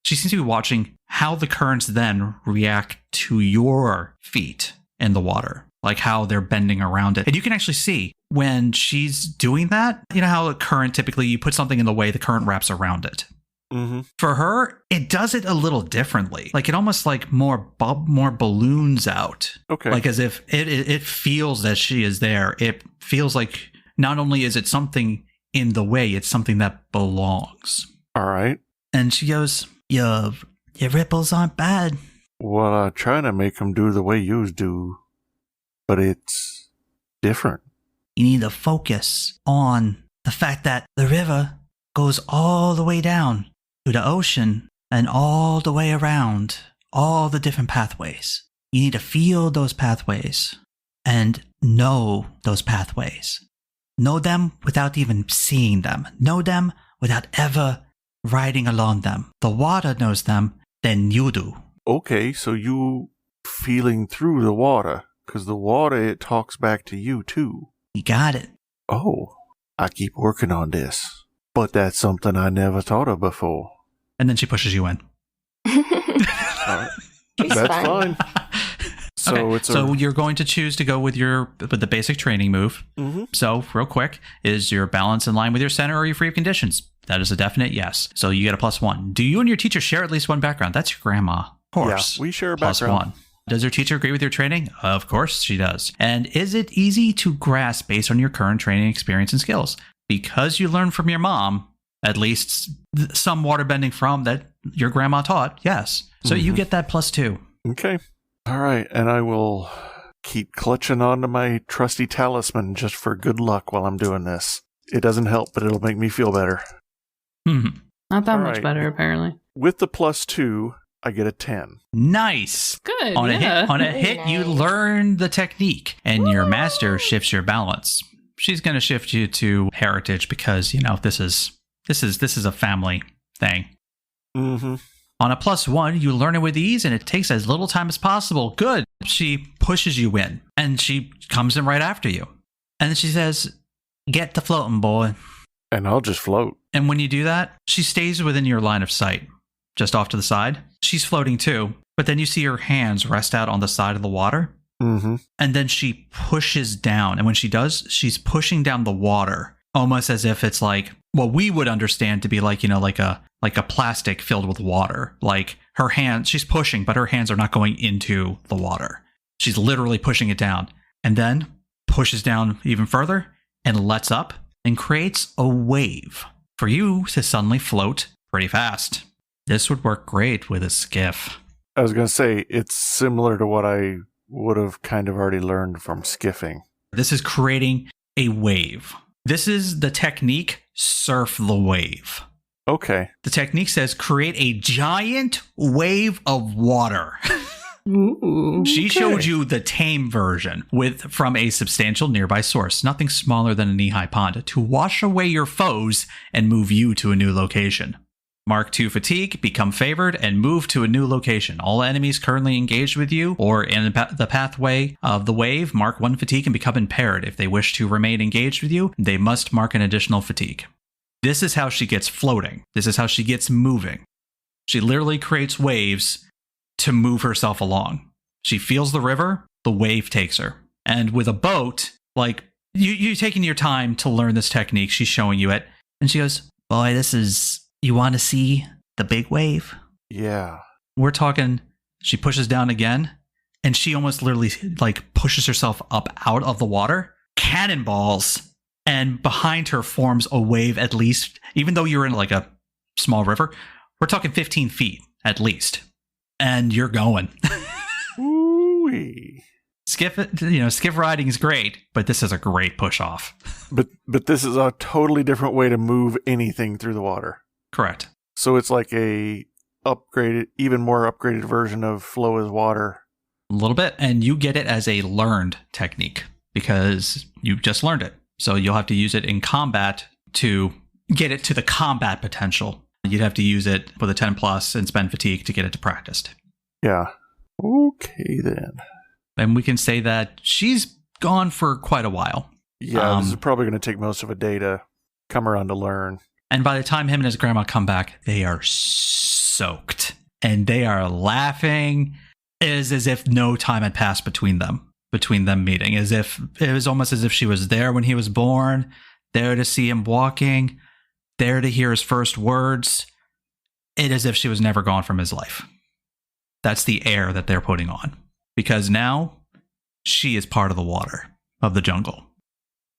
she seems to be watching how the currents then react to your feet in the water. Like how they're bending around it. And you can actually see when she's doing that, you know how a current, typically you put something in the way, the current wraps around it. Mm-hmm. For her, it does it a little differently. Like it almost like more balloons out. Okay. Like as if it feels that she is there. It feels like not only is it something in the way, it's something that belongs. All right. And she goes, your ripples aren't bad. Well, I'm trying to make them do the way yous do. But it's different. You need to focus on the fact that the river goes all the way down to the ocean and all the way around all the different pathways. You need to feel those pathways and know those pathways. Know them without even seeing them. Know them without ever riding along them. The water knows them, then you do. Okay, so you feeling through the water. Because the water, it talks back to you, too. You got it. Oh, I keep working on this. But that's something I never thought of before. And then she pushes you in. Right. That's fine. So you're going to choose to go with the basic training move. Mm-hmm. So, real quick, is your balance in line with your center, or are you free of conditions? That is a definite yes. So you get a +1. Do you and your teacher share at least one background? That's your grandma. Of course. Yeah, we share a background. +1. Does your teacher agree with your training? Of course she does. And is it easy to grasp based on your current training experience and skills? Because you learned from your mom, at least some waterbending from that your grandma taught, yes. So you get that +2. Okay. All right. And I will keep clutching onto my trusty talisman just for good luck while I'm doing this. It doesn't help, but it'll make me feel better. Mm-hmm. Not that All much right. better, apparently. With the +2, I get a 10. Nice. Good, On yeah. a hit, you Nice. learn the technique, and your master shifts your balance. She's going to shift you to heritage because this is a family thing. Mm-hmm. On a +1, you learn it with ease, and it takes as little time as possible. Good. She pushes you in, and she comes in right after you. And then she says, "Get to floating, boy." And I'll just float. And when you do that, she stays within your line of sight, just off to the side. She's floating too, but then you see her hands rest out on the side of the water. Mm-hmm. And then she pushes down. And when she does, she's pushing down the water, almost as if it's like what we would understand to be like, like a plastic filled with water. Like her hands, she's pushing, but her hands are not going into the water. She's literally pushing it down, and then pushes down even further and lets up and creates a wave for you to suddenly float pretty fast. This would work great with a skiff. I was going to say, it's similar to what I would have kind of already learned from skiffing. This is creating a wave. This is the technique, surf the wave. Okay. The technique says create a giant wave of water. Ooh. She showed you the tame version from a substantial nearby source, nothing smaller than a knee-high pond, to wash away your foes and move you to a new location. Mark 2 fatigue, become favored, and move to a new location. All enemies currently engaged with you or in the pathway of the wave, mark 1 fatigue and become impaired. If they wish to remain engaged with you, they must mark an additional fatigue. This is how she gets floating. This is how she gets moving. She literally creates waves to move herself along. She feels the river, the wave takes her. And with a boat, like, you taking your time to learn this technique, she's showing you it. And she goes, "Boy, you want to see the big wave?" Yeah. We're talking, she pushes down again, and she almost literally, like, pushes herself up out of the water, cannonballs, and behind her forms a wave at least, even though you're in, like, a small river, we're talking 15 feet at least. And you're going. Ooh-wee. Skiff riding is great, but this is a great push off. But this is a totally different way to move anything through the water. Correct. So it's like a even more upgraded version of flow as water. A little bit, and you get it as a learned technique because you just learned it. So you'll have to use it in combat to get it to the combat potential. You'd have to use it with a 10 plus and spend fatigue to get it to practiced. Yeah. Okay, then. And we can say that she's gone for quite a while. Yeah, this is probably going to take most of a day to come around to learn. And by the time him and his grandma come back, they are soaked. And they are laughing. It is as if no time had passed between them meeting. It was almost as if she was there when he was born, there to see him walking, there to hear his first words. It is as if she was never gone from his life. That's the air that they're putting on. Because now, she is part of the water, of the jungle.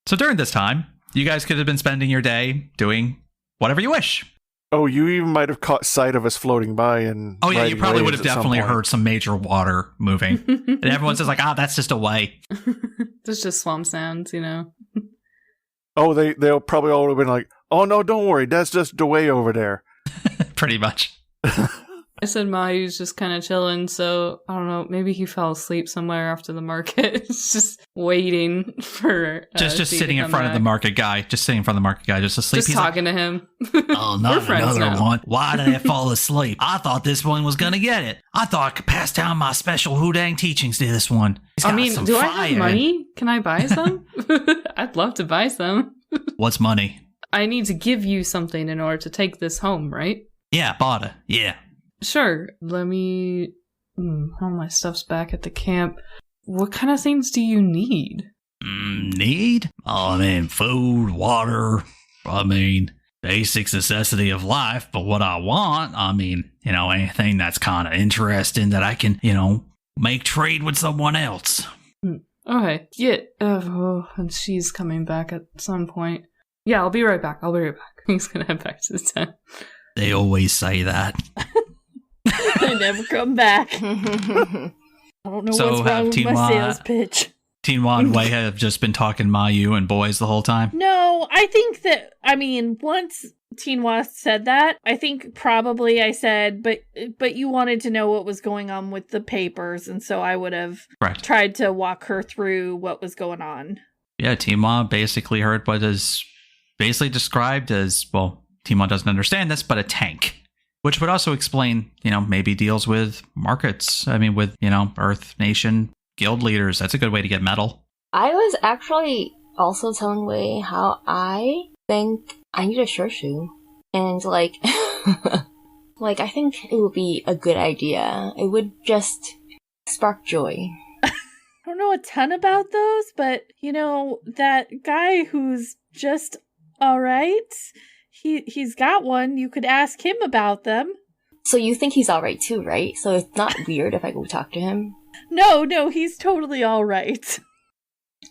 So during this time, you guys could have been spending your day doing whatever you wish. Oh, you even might have caught sight of us floating by and... Oh yeah, you probably would waves have at some definitely point. heard some major water moving. And everyone says like, that's just a way. There's just swamp sounds, Oh, they'll probably all have been like, "Oh no, don't worry, that's just the way over there." Pretty much. I said Mayu's just kind of chilling, so I don't know, maybe he fell asleep somewhere after the market. It's just waiting for just Steve sitting to in come front of the back. market guy. Just sitting in front of the market guy, just asleep. Just He's talking to him. "Oh, not We're friends another now. one. Why did I fall asleep? I thought this one was going to get it. I thought I could pass down my special Houdang teachings to this one. He's I got mean, some do I fire. have money? Can I buy some? I'd love to buy some. What's money? I need to give you something in order to take this home, right? Yeah, bought it. Yeah. Sure. Let me... all my stuff's back at the camp. What kind of things do you need? Need? Oh, I mean, food, water. I mean, basic necessity of life. But what I want, I mean, anything that's kind of interesting that I can, make trade with someone else. Okay. Yeah. And she's coming back at some point. Yeah, I'll be right back. He's gonna head back to the tent. They always say that. They never come back. I don't know So what's wrong with my Teen sales pitch. Tinwa and Wei have just been talking Mayu and boys the whole time. No, I think that, once Tinwa said that, I think probably I said, but you wanted to know what was going on with the papers, and so I would have Correct. tried to walk her through what was going on. Yeah, Tinwa basically heard what is basically described as, well, Timon doesn't understand this, but a tank. Which would also explain, maybe deals with markets. I mean, with, Earth Nation guild leaders. That's a good way to get metal. I was actually also telling Wei how I think I need a Shorshu. And, like, I think it would be a good idea. It would just spark joy. I don't know a ton about those, but, that guy who's just all right, he's got one. You could ask him about them. So you think he's all right too, right? So it's not weird if I go talk to him? No, he's totally all right.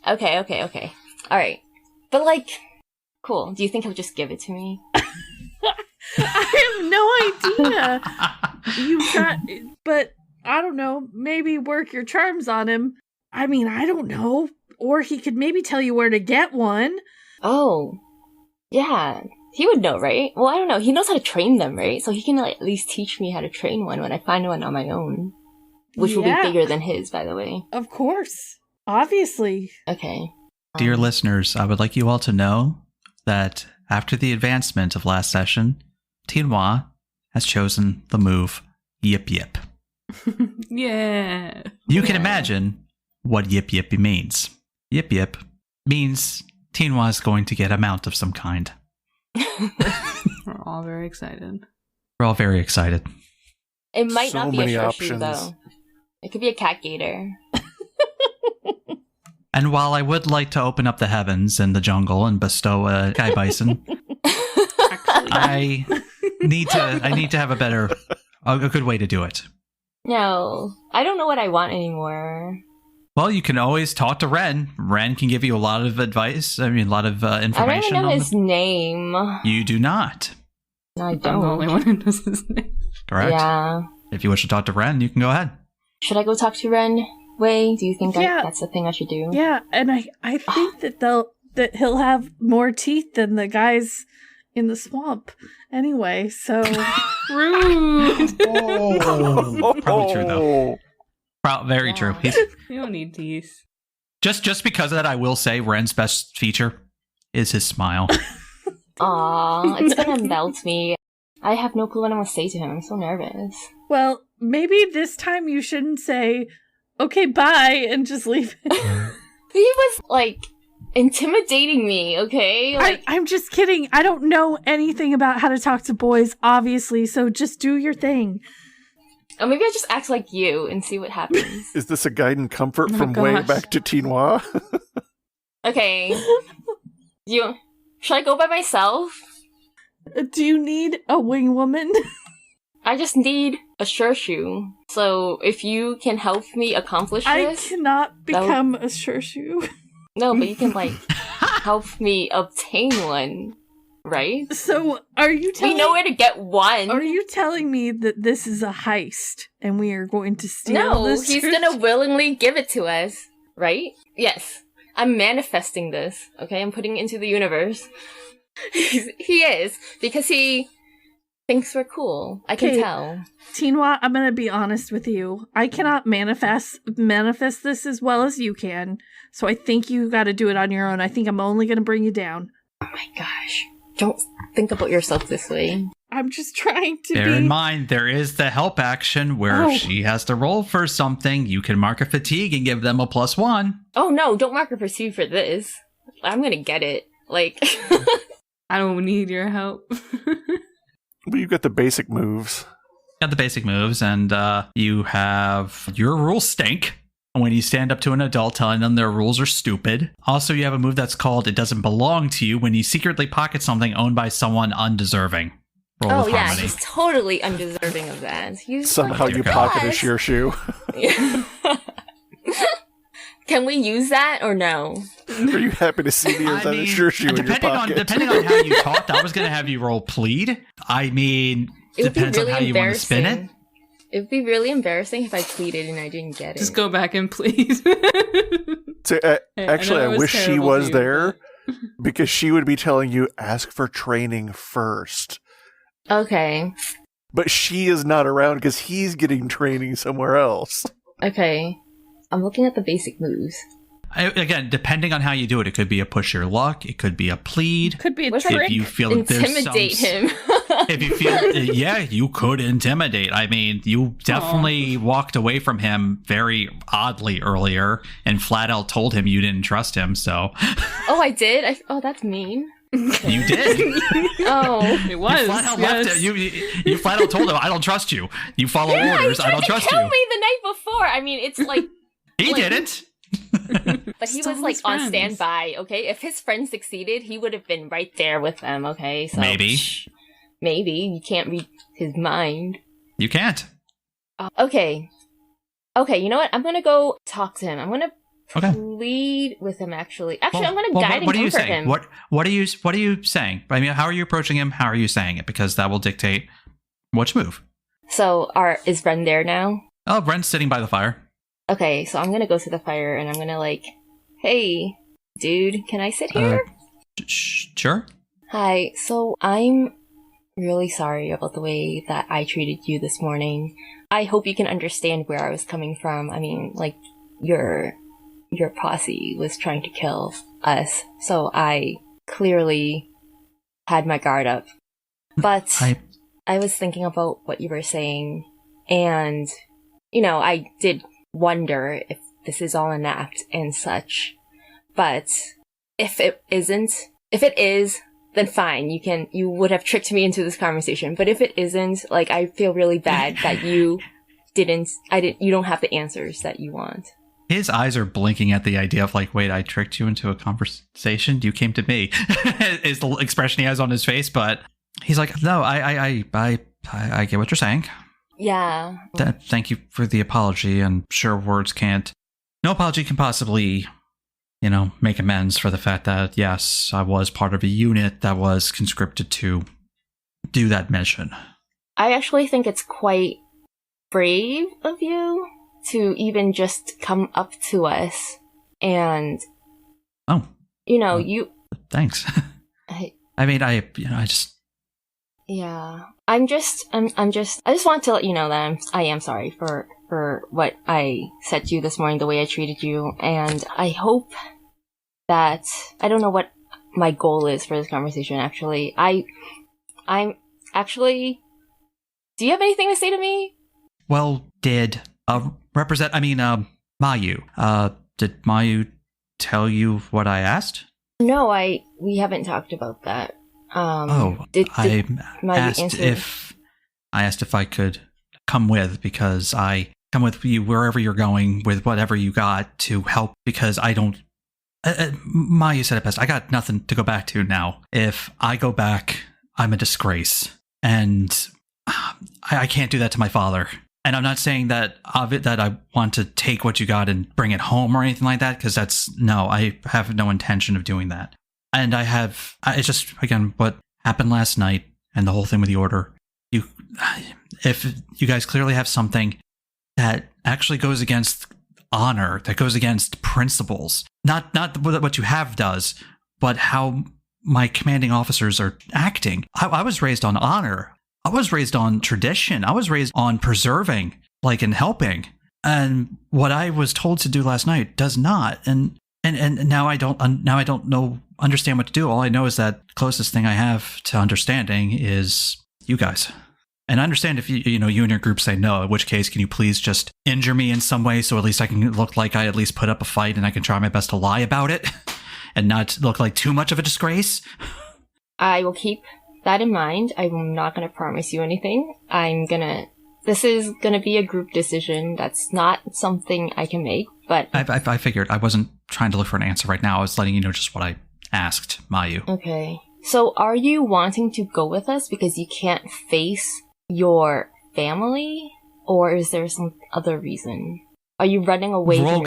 Okay. All right. But, like, cool. Do you think he'll just give it to me? I have no idea. You got, but I don't know. Maybe work your charms on him. I mean, I don't know. Or he could maybe tell you where to get one. Oh, yeah. He would know, right? Well, I don't know. He knows how to train them, right? So he can at least teach me how to train one when I find one on my own. Which will be bigger than his, by the way. Of course. Obviously. Okay. Dear listeners, I would like you all to know that after the advancement of last session, Tinhua has chosen the move Yip Yip. Yeah. You can imagine what Yip Yip means. Yip Yip means Tinhua is going to get a mount of some kind. We're all very excited. We're all very excited. It might So not be many a Shorshu, options. though. It could be a cat gator. And while I would like to open up the heavens and the jungle and bestow a Kai Bison, I need to have a good way to do it. No, I don't know what I want anymore. Well, you can always talk to Ren. Ren can give you a lot of advice. I mean, a lot of information. I don't even know his name. You do not. No, I I'm don't. the only one who knows his name. Correct. Yeah. If you wish to talk to Ren, you can go ahead. Should I go talk to Ren? Wei, do you think Yeah. that's the thing I should do? Yeah, and I think that he'll have more teeth than the guys in the swamp. Anyway, so Rude. Probably true, though. Very true. You don't need teeth. Just because of that, I will say Ren's best feature is his smile. Aw, it's gonna melt me. I have no clue what I'm gonna say to him. I'm so nervous. well, maybe this time you shouldn't say, "Okay, bye," and just leave it. He was, like, intimidating me, okay? Like, I'm just kidding. I don't know anything about how to talk to boys, obviously, so just do your thing. or maybe I just act like you and see what happens. Is this a guide and comfort Oh, from way gosh. back to Tinhua? Okay. Should I go by myself? Do you need a wing woman? I just need a Shorshu. So if you can help me accomplish I this, cannot become a Shorshu. no, but you can like help me obtain one, right? So, are you We telling know where to get one. Are you telling me that this is a heist and we are going to steal No, this? he's gonna willingly give it to us, right? Yes. I'm manifesting this, okay? I'm putting it into the universe. He is, because he thinks we're cool. I can Okay. tell. Tinhua, I'm gonna be honest with you. I cannot manifest this as well as you can. So I think you gotta do it on your own. I think I'm only gonna bring you down. Oh my gosh. Don't think about yourself this way. I'm just trying to Bear be... in mind, there is the help action where Oh. if she has to roll for something, you can mark a fatigue and give them a +1. Oh no, don't mark a pursuit for this. I'm gonna get it. Like, I don't need your help. Well, you've got the basic moves. Got the basic moves, and you have your rules stink when you stand up to an adult telling them their rules are stupid. Also, you have a move that's called It Doesn't Belong to You when you secretly pocket something owned by someone undeserving. Roll oh with yeah, harmony. he's totally undeserving of that. He's Somehow like you the pocket a best. Shorshu. Can we use that or no? Are you happy to see me as a Shorshu in your pocket? depending on how you talked, I was going to have you roll plead. I mean, It would be depends really on how you want to spin it. embarrassing. It would be really embarrassing if I pleaded and I didn't get it. Just go back and please. So, actually, know I it was wish she terrible was to you, there but- because she would be telling you, ask for training first. Okay. But she is not around because he's getting training somewhere else. Okay. I'm looking at the basic moves. Again, depending on how you do it, it could be a push your luck. It could be a plead. Could be a What's trick. If you feel that there's Intimidate him. if you feel, yeah, you could intimidate. I mean, you definitely walked away from him very oddly earlier and flat out told him you didn't trust him. So, Oh, I did? Oh, that's mean. you did. Oh. It was. You flat out yes. left it. You flat out told him, I don't trust you. You follow orders. I don't trust He tried to kill you. me the night before. I mean, it's like... He like- didn't. But he Still was like his on friends. standby, okay? If his friend succeeded, he would have been right there with them, okay? So Maybe. Maybe. You can't read his mind. You can't. Okay. Okay, you know what? I'm gonna go talk to him. I'm gonna Okay. plead with him, actually. Actually, Well, I'm gonna well, guide what and are you comfort saying? him. What are you saying? I mean, how are you approaching him? How are you saying it? Because that will dictate which move. So, is Ren there now? Oh, Bren's sitting by the fire. Okay, so I'm gonna go to the fire and I'm gonna like, hey, dude, can I sit here? Sure. Hi, so I'm really sorry about the way that I treated you this morning. I hope you can understand where I was coming from. I mean, like, your posse was trying to kill us, so I clearly had my guard up. But I was thinking about what you were saying, and, you know, I did wonder if this is all an act and such. But if it is, then fine, you would have tricked me into this conversation. But if it isn't, like, I feel really bad that you don't have the answers that you want. His eyes are blinking at the idea of like, wait, I tricked you into a conversation. You came to me. Is the expression he has on his face, but he's like, no, I get what you're saying. Yeah. Thank you for the apology. And sure, no apology can possibly, make amends for the fact that, yes, I was part of a unit that was conscripted to do that mission. I actually think it's quite brave of you to even just come up to us and, Thanks. I just... Yeah. I just want to let you know that I am sorry for what I said to you this morning, the way I treated you, and I hope that, I don't know what my goal is for this conversation, actually. I'm actually, do you have anything to say to me? Well, did Mayu, did Mayu tell you what I asked? No, we haven't talked about that. I asked if I could come with, because I come with you wherever you're going with whatever you got to help, because I don't... Mayu said it best. I got nothing to go back to now. If I go back, I'm a disgrace. And I can't do that to my father. And I'm not saying that I want to take what you got and bring it home or anything like that, because I have no intention of doing that. And it's just, again, what happened last night and the whole thing with the order. If you guys clearly have something that actually goes against honor, that goes against principles, not what you have does, but how my commanding officers are acting. I was raised on honor. I was raised on tradition. I was raised on preserving, and helping. And what I was told to do last night does not. And now I don't understand what to do. All I know is that the closest thing I have to understanding is you guys. And I understand if you and your group say no, in which case, can you please just injure me in some way so at least I can look like I at least put up a fight and I can try my best to lie about it and not look like too much of a disgrace? I will keep that in mind. I'm not going to promise you anything. This is going to be a group decision. That's not something I can make, but... I figured. I wasn't trying to look for an answer right now. I was letting you know just what I asked Mayu. Okay. So are you wanting to go with us because you can't face your family? Or is there some other reason? Are you running away from your family?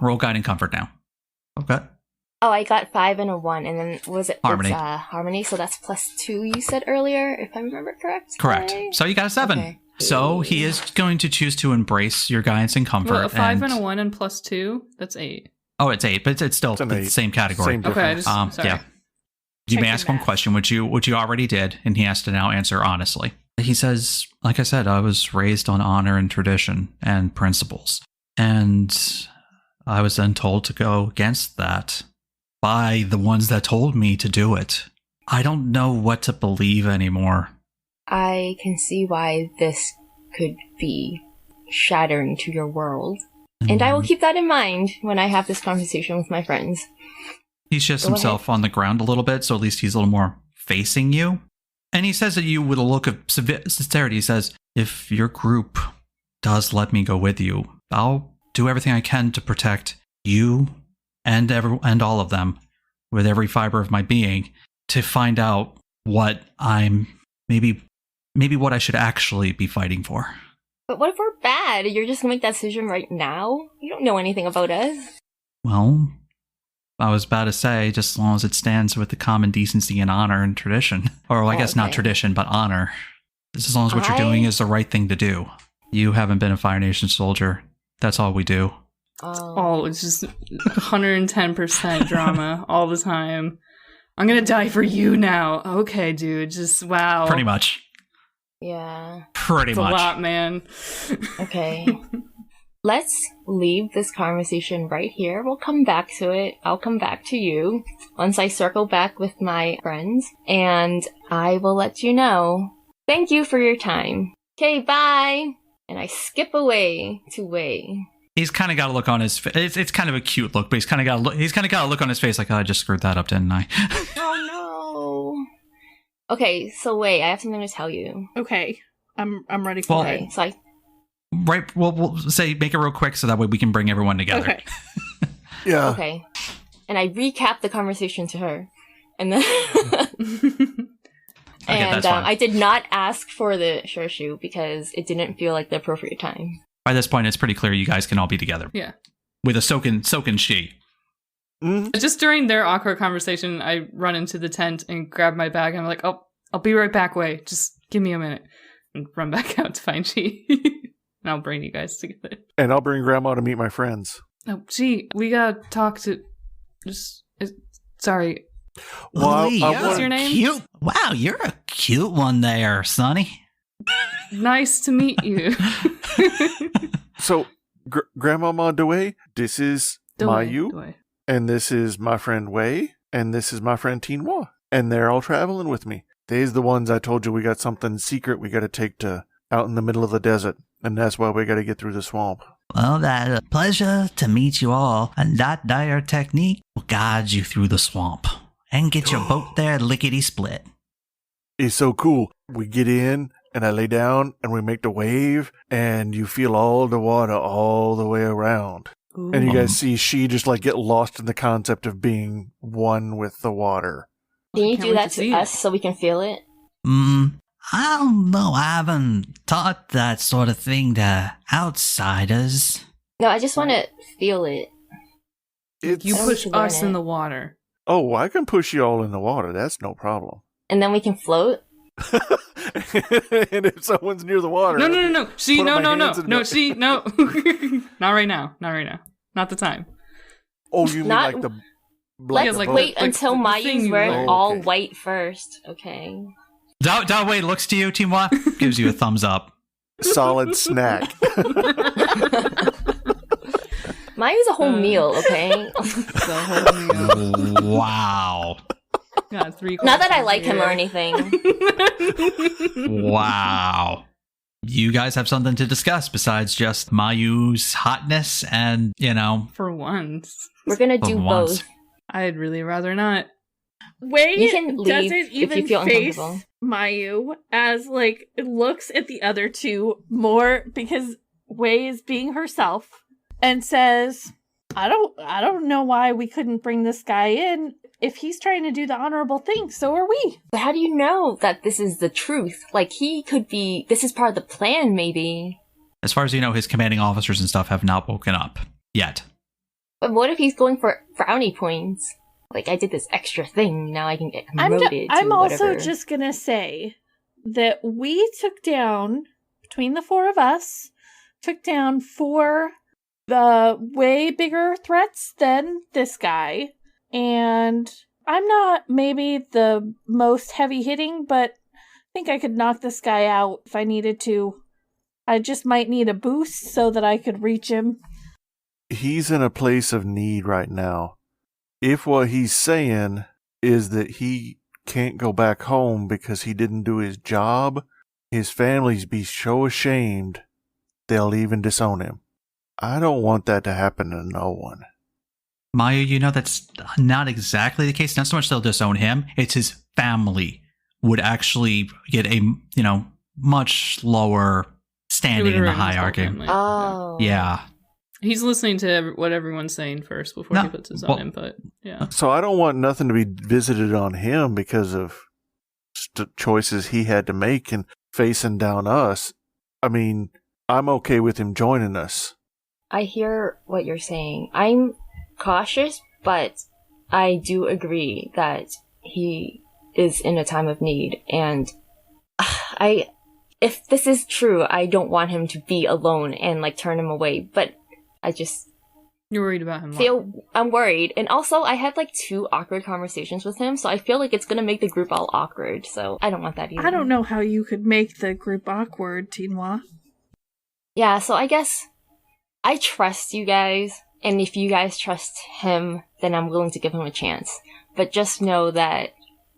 Roll guiding comfort now. Okay. Oh, I got 5 and a 1, and then was it Harmony? Harmony, so that's +2 you said earlier, if I remember correct? Correct. So you got a 7. Okay. So he is going to choose to embrace your guidance and comfort. Well, a 5 and a 1 and +2, that's 8. Oh, it's 8, but it's still the same category. Same Okay, difference. sorry. Yeah. You may Checking ask one math. question, which you already did, and he has to now answer honestly. He says, like I said, I was raised on honor and tradition and principles. And I was then told to go against that by the ones that told me to do it. I don't know what to believe anymore. I can see why this could be shattering to your world. And I will keep that in mind when I have this conversation with my friends. He shifts himself on the ground a little bit, so at least he's a little more facing you. And he says to you with a look of sincerity, he says, if your group does let me go with you, I'll do everything I can to protect you and all of them with every fiber of my being to find out what I'm maybe what I should actually be fighting for. But what if we're bad? You're just gonna make that decision right now? You don't know anything about us. Well, I was about to say, just as long as it stands with the common decency and honor and tradition. Or I guess not tradition, but honor. Just as long as what you're doing is the right thing to do. You haven't been a Fire Nation soldier. That's all we do. Oh, it's just 110% drama all the time. I'm gonna die for you now. Okay, dude, just wow. Pretty much. Yeah. Pretty much. A lot, man. Okay. Let's leave this conversation right here. We'll come back to it. I'll come back to you once I circle back with my friends, and I will let you know. Thank you for your time. Okay, bye! And I skip away to Wei. He's kind of got a look on his face. It's kind of a cute look, but he's kind of got a look on his face like, oh, I just screwed that up, didn't I? Oh no. Okay, so Wei, I have something to tell you. Okay, I'm ready for it. Okay, so Right, we'll say make it real quick so that way we can bring everyone together. Okay. Yeah. Okay. And I recap the conversation to her. And then that's fine. I did not ask for the Shurshu because it didn't feel like the appropriate time. By this point, it's pretty clear you guys can all be together. Yeah. With a soaking she. Mm-hmm. Just during their awkward conversation, I run into the tent and grab my bag. And I'm like, oh, I'll be right back, Wei. Just give me a minute. And run back out to find she. And I'll bring you guys together. And I'll bring Grandma to meet my friends. Oh, gee, we gotta talk to... Sorry. Well, Lee, what's your name? Cute. Wow, you're a cute one there, Sonny. Nice to meet you. So, Grandmama Dewey, this is Mayu, Dewey. and this is my friend Wei, and this is my friend Tinhua, and they're all traveling with me. They's the ones I told you we got something secret we got to take to out in the middle of the desert, and that's why we got to get through the swamp. Well, that pleasure to meet you all, and that dire technique will guide you through the swamp and get your boat there lickety-split. It's so cool. We get in, and I lay down, and we make the wave, and you feel all the water all the way around. Ooh. And you guys see she just like get lost in the concept of being one with the water. Can you Can't do wait that to see to it. us so we can feel it? I don't know. I haven't taught that sort of thing to outsiders. No, I just want to feel it. It's, You I don't push need to learn us it. in the water. oh, I can push you all in the water. That's no problem. And then we can float? And if someone's near the water... No. She, Put no, up my no. hands and No, go- she, no. Not right now. Not the time. Oh, you mean Not- like the... Let's like boat? wait like until the Mayu's thing you wearing wear. all Okay. white first. Okay. Dawei looks to you, Timwa, gives you a thumbs up. Solid snack. Mayu's a whole meal, okay? Wow. Got 3 Not that I questions like him or here. anything. Wow. You guys have something to discuss besides just Mayu's hotness and, For once. We're gonna For do once. both. I'd really rather not. Wei You can leave doesn't if even you feel face uncomfortable. Mayu as like looks at the other two more because Wei is being herself and says, I don't know why we couldn't bring this guy in. If he's trying to do the honorable thing, so are we. But how do you know that this is the truth? Like, he could be... This is part of the plan, maybe. as far as you know, his commanding officers and stuff have not woken up yet. But what if he's going for brownie points? Like, I did this extra thing, now I can get promoted I'm to also whatever. just gonna say that we took down, between the four of us, took down 4 the way bigger threats than this guy. And I'm not maybe the most heavy hitting, but I think I could knock this guy out if I needed to. I just might need a boost so that I could reach him. he's in a place of need right now. If what he's saying is that he can't go back home because he didn't do his job, his family's be so ashamed they'll even disown him. I don't want that to happen to no one. Mayu, you know that's not exactly the case. Not so much they'll disown him, it's his family would actually get a, much lower standing in the hierarchy. Oh. Yeah. He's listening to what everyone's saying first before he puts his own input. Yeah. So I don't want nothing to be visited on him because of choices he had to make and facing down us. I mean, I'm okay with him joining us. I hear what you're saying. I'm cautious, but I do agree that he is in a time of need. And if this is true, I don't want him to be alone and turn him away. But you're worried about him. I'm worried. And also I had 2 awkward conversations with him, so I feel like it's gonna make the group all awkward. So I don't want that either. I don't know how you could make the group awkward, Tinwa. Yeah, so I guess I trust you guys, and if you guys trust him, then I'm willing to give him a chance. But just know that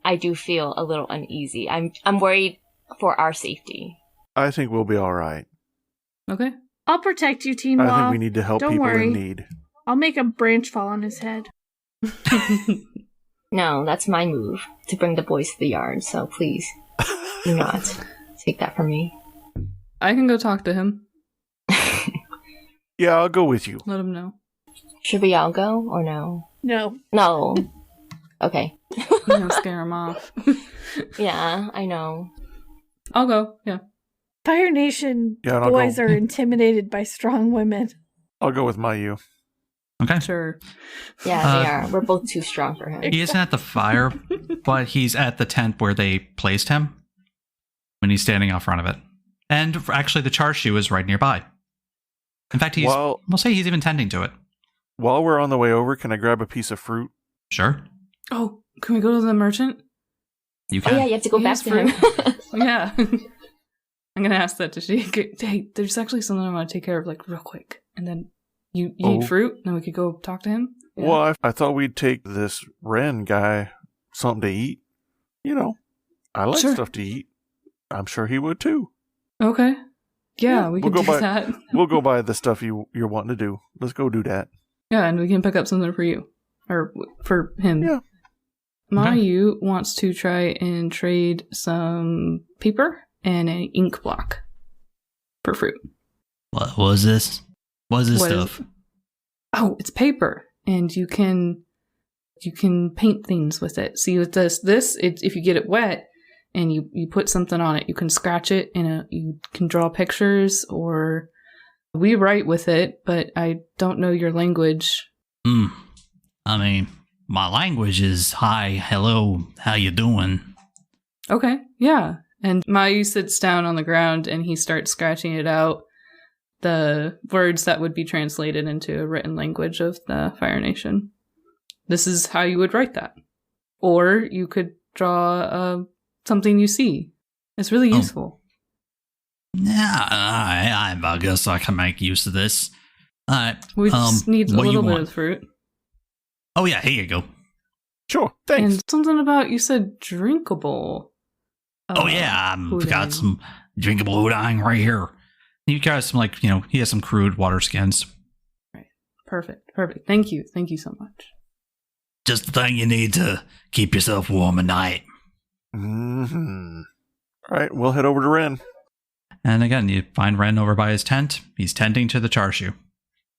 I do feel a little uneasy. I'm worried for our safety. I think we'll be all right. Okay. I'll protect you, Tinwa. I think we need to help Don't people worry. in need. I'll make a branch fall on his head. No, that's my move, to bring the boys to the yard, so please do not take that from me. I can go talk to him. Yeah, I'll go with you. Let him know. Should we all go, or no? No. No. Okay. I'm gonna scare him off. Yeah, I know. I'll go, yeah. Fire Nation boys are intimidated by strong women. I'll go with Mayu. Okay. Sure. Yeah, they are. We're both too strong for him. He isn't at the fire, but he's at the tent where they placed him when he's standing out front of it. And actually, the char shoe is right nearby. In fact, we'll say he's even tending to it. While we're on the way over, can I grab a piece of fruit? Sure. Oh, can we go to the merchant? You can. Oh, yeah, you have to go back to him. Yeah. I'm going to ask that to she. Hey, there's actually something I want to take care of, real quick. And then you eat fruit, and then we could go talk to him? Yeah. Well, I thought we'd take this Ren guy something to eat. I like stuff to eat. I'm sure he would too. Okay. Yeah, we can do that. We'll go buy the stuff you're wanting to do. Let's go do that. Yeah, and we can pick up something for you. Or for him. Yeah. Mayu wants to try and trade some paper and an ink block for fruit. What was this? What is this stuff? Oh, it's paper, and you can paint things with it. See, with this, if you get it wet and you put something on it, you can scratch it, and you can draw pictures, or we write with it. But I don't know your language. I mean, my language is hi, hello, how you doing? Okay, yeah. And Mayu sits down on the ground and he starts scratching it out, the words that would be translated into a written language of the Fire Nation. This is how you would write that. Or you could draw something you see. It's really useful. Yeah, I guess I can make use of this. We just need a little bit of fruit. Oh yeah, here you go. Sure, thanks. And something about, you said drinkable. Oh yeah, I've got some drinkable udang right here. You got some he has some crude water skins. Right. Perfect. Thank you so much. Just the thing you need to keep yourself warm at night. Mm-hmm. All right, we'll head over to Ren. And again, you find Ren over by his tent. He's tending to the char shoe.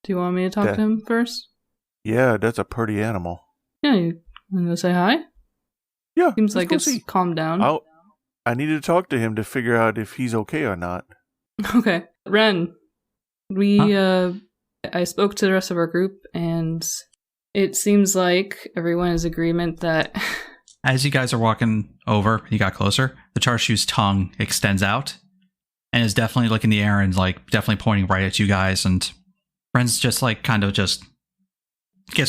Do you want me to talk to him first? Yeah, that's a pretty animal. Yeah, you want to say hi? Yeah. Seems like it's calmed down. I need to talk to him to figure out if he's okay or not. Okay. Ren, I spoke to the rest of our group, and it seems like everyone is in agreement that... As you guys are walking over, you got closer, the char shoe's tongue extends out and is definitely looking in the air and definitely pointing right at you guys. And Ren's just gets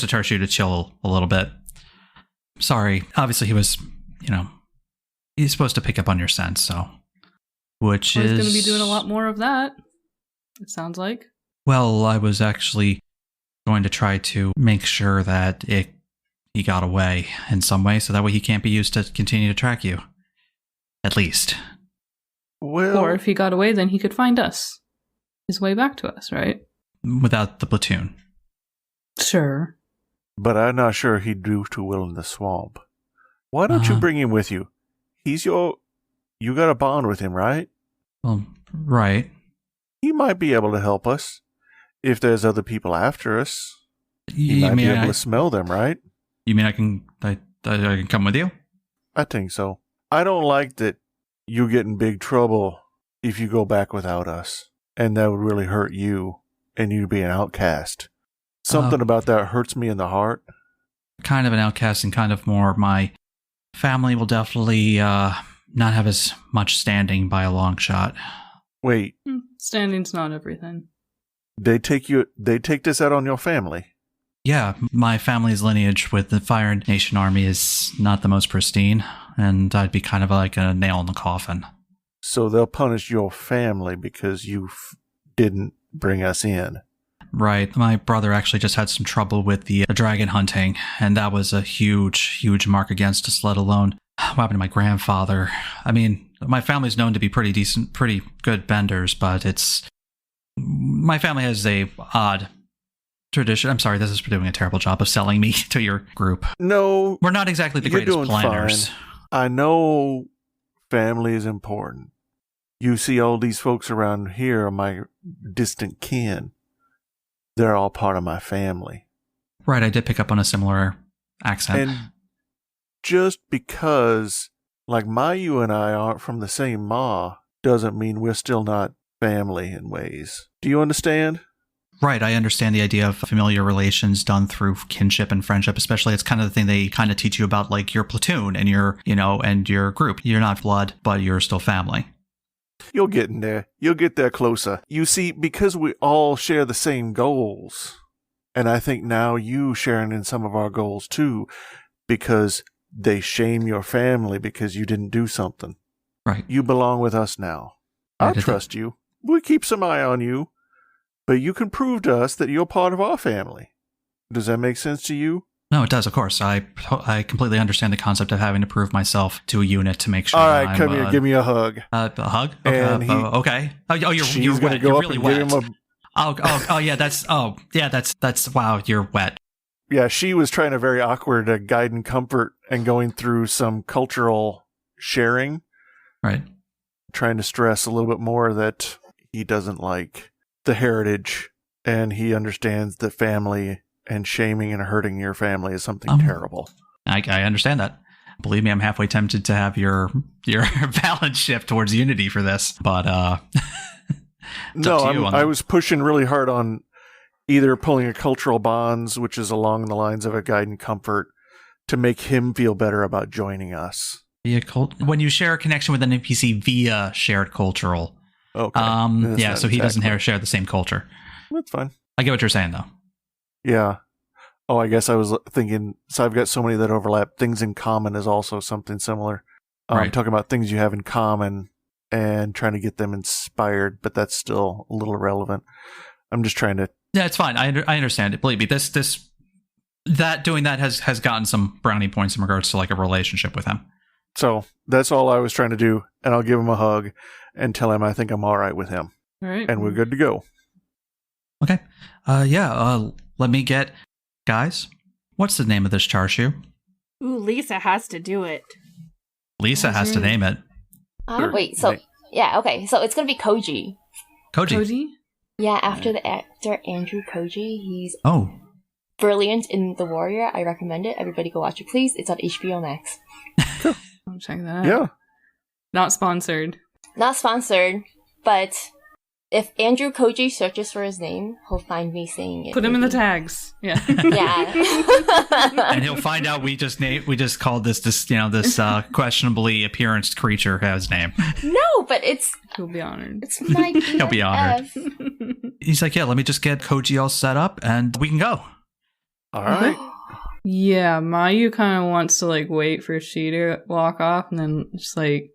the char shoe to chill a little bit. Sorry. Obviously he was, he's supposed to pick up on your scent, so... He's going to be doing a lot more of that, it sounds like. Well, I was actually going to try to make sure that he got away in some way, so that way he can't be used to continue to track you. At least. Well, Or if he got away, then he could find us. His way back to us, right? Without the platoon. Sure. but I'm not sure he'd do too well in the swamp. Why don't you bring him with you? You got a bond with him, right? Well, right. He might be able to help us. If there's other people after us, he might be able to smell them, right? You mean I can come with you? I think so. I don't like that you get in big trouble if you go back without us. And that would really hurt you, and you'd be an outcast. Something about that hurts me in the heart. Kind of an outcast and kind of more my family will definitely not have as much standing by a long shot. Wait. Standing's not everything. They take this out on your family? Yeah, my family's lineage with the Fire Nation Army is not the most pristine, and I'd be kind of like a nail in the coffin. So they'll punish your family because you didn't bring us in. Right. My brother actually just had some trouble with the dragon hunting, and that was a huge, huge mark against us, let alone what happened to my grandfather. I mean, my family's known to be pretty decent, pretty good benders, but my family has a odd tradition. I'm sorry, this is doing a terrible job of selling me to your group. No. We're not exactly the greatest planners. Fine. I know family is important. You see all these folks around here are my distant kin. They're all part of my family. Right, I did pick up on a similar accent. And just because, like, Mayu and I aren't from the same ma, doesn't mean we're still not family in ways. Do you understand? Right, I understand the idea of familiar relations done through kinship and friendship, especially it's kind of the thing they kind of teach you about, like your platoon and and your group. You're not blood, but you're still family. You'll get in there. You'll get there closer. You see, because we all share the same goals, and I think now you sharing in some of our goals too, because they shame your family because you didn't do something. Right. You belong with us now. I trust you. We keep some eye on you, but you can prove to us that you're part of our family. Does that make sense to you? No, it does, of course. I completely understand the concept of having to prove myself to a unit to make sure. All right, come here, give me a hug. A hug? Okay. And okay. You're wet. Go you're up really and wet. give him That's wow. You're wet. Yeah, she was trying a very awkward guide and comfort and going through some cultural sharing. Right. Trying to stress a little bit more that he doesn't like the heritage and he understands that family and shaming and hurting your family is something terrible. I understand that. Believe me, I'm halfway tempted to have your balance shift towards unity for this, but I was pushing really hard on either pulling a cultural bonds, which is along the lines of a guide and comfort, to make him feel better about joining us. When you share a connection with an NPC via shared cultural. Okay. So he doesn't share the same culture. That's fine. I get what you're saying, though. Yeah. Oh, I guess I was thinking, so I've got so many that overlap. Things in common is also something similar. Right. I'm talking about things you have in common and trying to get them inspired, but that's still a little irrelevant. I'm just trying to... Yeah, it's fine. I understand it. Believe me, doing that has gotten some brownie points in regards to like a relationship with him. So that's all I was trying to do, and I'll give him a hug and tell him I think I'm all right with him. All right. And we're good to go. Okay. Let me get... Guys, what's the name of this char shoe? Ooh, Lisa has to do it. Lisa has to name it. Wait, so... Yeah, okay. So it's going to be Koji. Koji? Yeah, after the actor Andrew Koji. He's brilliant in The Warrior. I recommend it. Everybody go watch it, please. It's on HBO Max. I'm checking that out. Yeah. Not sponsored. Not sponsored, but if Andrew Koji searches for his name, he'll find me saying it. Put him in the tags. Yeah. Yeah. And he'll find out we just called this questionably appearanced creature his name. No, but He'll be honored. It's my He'll be honored. He's like, yeah, let me just get Koji all set up and we can go. All right. Yeah, Mayu kind of wants to like wait for Shi to walk off and then just like,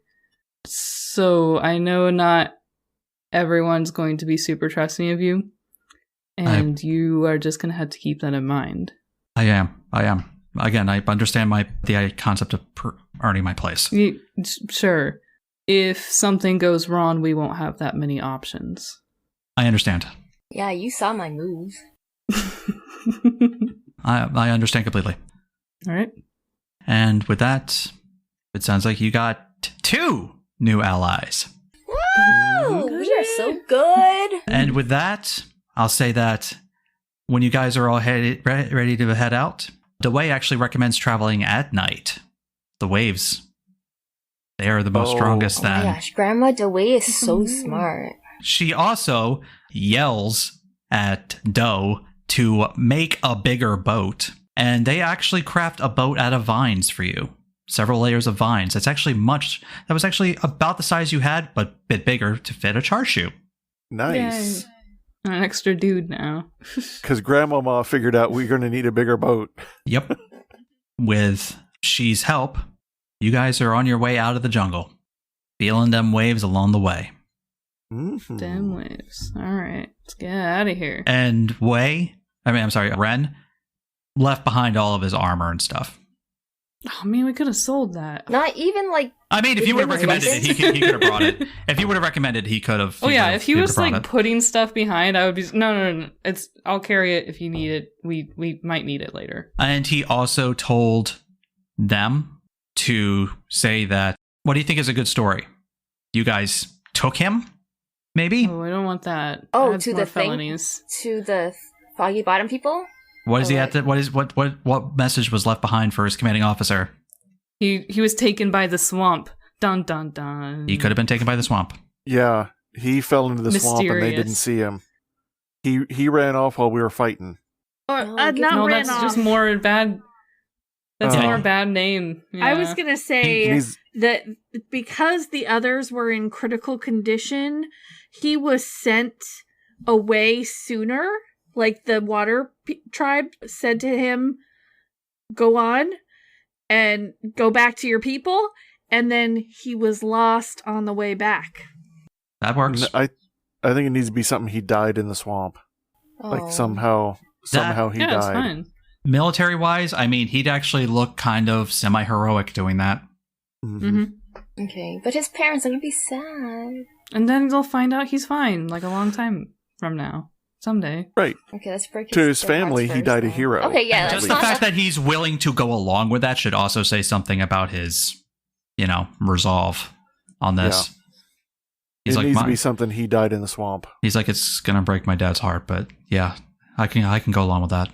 so I know not everyone's going to be super trusting of you, And you are just going to have to keep that in mind. I am. Again, I understand the concept of earning my place. Sure. If something goes wrong, we won't have that many options. I understand. Yeah, you saw my moves. I understand completely. All right. And with that, it sounds like you got 2 new allies. Woo! We are so good. And with that, I'll say that when you guys are all ready to head out, DeWay actually recommends traveling at night. The waves, they are the most strongest then. Oh my gosh, Grandma DeWay is so smart. She also yells at Doe to make a bigger boat. And they actually craft a boat out of vines for you. Several layers of vines. That was actually about the size you had, but a bit bigger to fit a char shoe. Nice. Yay. I'm an extra dude now. Because Grandmama figured out we're going to need a bigger boat. Yep. With She's help, you guys are on your way out of the jungle. Feeling them waves along the way. Mm-hmm. Damn waves. All right. Let's get out of here. And Ren left behind all of his armor and stuff. Oh, man, we could have sold that. Not even like. I mean, if you would have Even recommended it, he could have brought it. If you would have recommended, he could have. Oh, yeah. If he was brought like it. putting stuff behind, I would be. No. I'll carry it if you need it. We might need it later. And he also told them to say that, what do you think is a good story? You guys took him? Maybe? Oh, I don't want that. Oh, Adds to more the thing? felonies. To the Foggy Bottom people? What is he Alright. at? What message was left behind for his commanding officer? He was taken by the swamp. Dun dun dun. He could have been taken by the swamp. Yeah, he fell into the swamp and they didn't Mysterious. see him. He ran off while we were fighting. Or Oh, not No, ran that's off. just more bad. That's Oh. more a bad name. I was Yeah. gonna say He's that because the others were in critical condition, he was sent away sooner. Like the water tribe said to him, "Go on and go back to your people," and then he was lost on the way back. That works. I think it needs to be something he died in the swamp. Oh. Like somehow he Yeah, it's died. fine. Military wise, I mean, he'd actually look kind of semi-heroic doing that. Mm-hmm. Okay, but his parents are gonna be sad. And then they'll find out he's fine, like a long time from now. Someday. Right. Okay, let's break To his their hearts family, he first, died a then. hero. Okay, yeah, Just let's the not. fact that he's willing to go along with that should also say something about his, resolve on this. He's it like, needs to be something he died in the swamp. he's like, it's gonna break my dad's heart, but yeah, I can go along with that.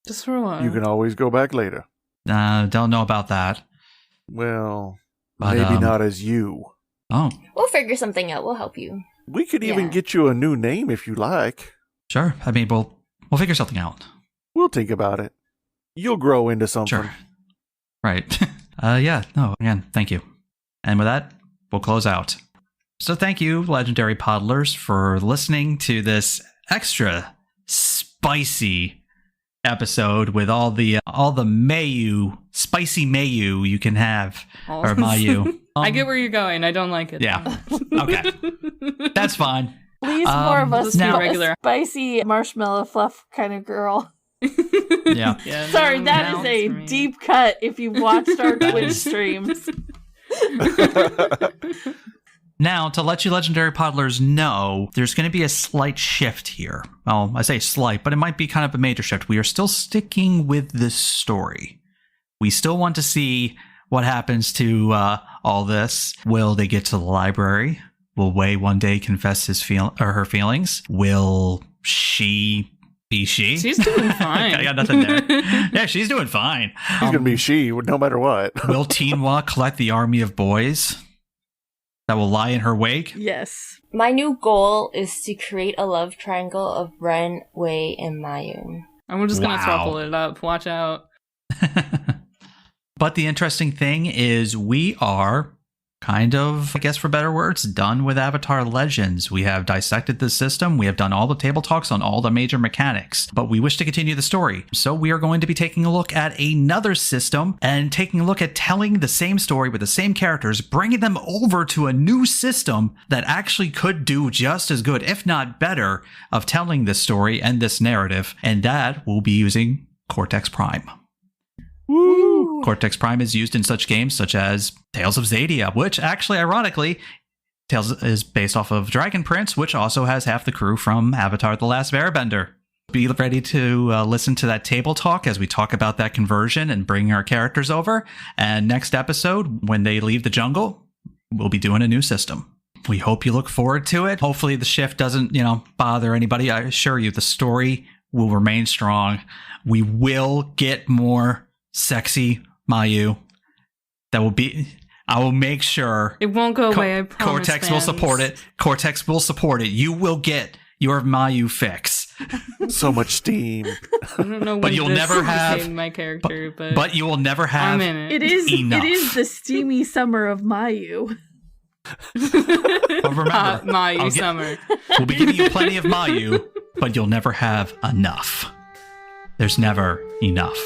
Just for a while. You can always go back later. Don't know about that. Well, But, maybe not as you. Oh, We'll figure something out. We'll help you. We could even Yeah. get you a new name if you like. sure. I mean, we'll figure something out. We'll think about it. You'll grow into something. Sure. Right. Yeah. No. Again, thank you. And with that, we'll close out. So thank you, legendary podlers, for listening to this extra spicy episode with all the Mayu, spicy Mayu you can have, or Mayu. I get where you're going. I don't like it. Yeah. Okay. That's fine. Lee's more of a just be regular. spicy marshmallow fluff kind of girl. Yeah. Yeah, Sorry, no, that no, is a for me. deep cut if you watched our That Twitch is- streams. Now, to let you legendary podlers know, there's going to be a slight shift here. Well, I say slight, but it might be kind of a major shift. We are still sticking with this story. We still want to see what happens to all this. Will they get to the library? Will Wei one day confess her feelings? Will she be she? She's doing fine. I got nothing there. Yeah, she's doing fine. He's going to be she, no matter what. Will Teenwa collect the army of boys that will lie in her wake? Yes. My new goal is to create a love triangle of Ren, Wei, and Mayu. And we're just gonna Wow. throttle it up. Watch out. But the interesting thing is we are kind of, I guess for better words, done with Avatar Legends. We have dissected the system. We have done all the table talks on all the major mechanics, but we wish to continue the story. So we are going to be taking a look at another system and taking a look at telling the same story with the same characters, bringing them over to a new system that actually could do just as good, if not better, of telling this story and this narrative. And that will be using Cortex Prime. Woo! Cortex Prime is used in such games such as Tales of Xadia, which actually, ironically, Tales is based off of Dragon Prince, which also has half the crew from Avatar The Last Airbender. Be ready to listen to that table talk as we talk about that conversion and bring our characters over. And next episode, when they leave the jungle, we'll be doing a new system. We hope you look forward to it. Hopefully the shift doesn't, bother anybody. I assure you, the story will remain strong. We will get more sexy Mayu. I will make sure It won't go away, I promise. Cortex will support it. Cortex will support it. You will get your Mayu fix. So much steam. I don't know But when you'll this never have- became my character, but you will never have I'm in it. It is enough. it is the steamy summer of Mayu. But remember, Hot Mayu I'll get- summer. we'll be giving you plenty of Mayu, but you'll never have enough. There's never enough.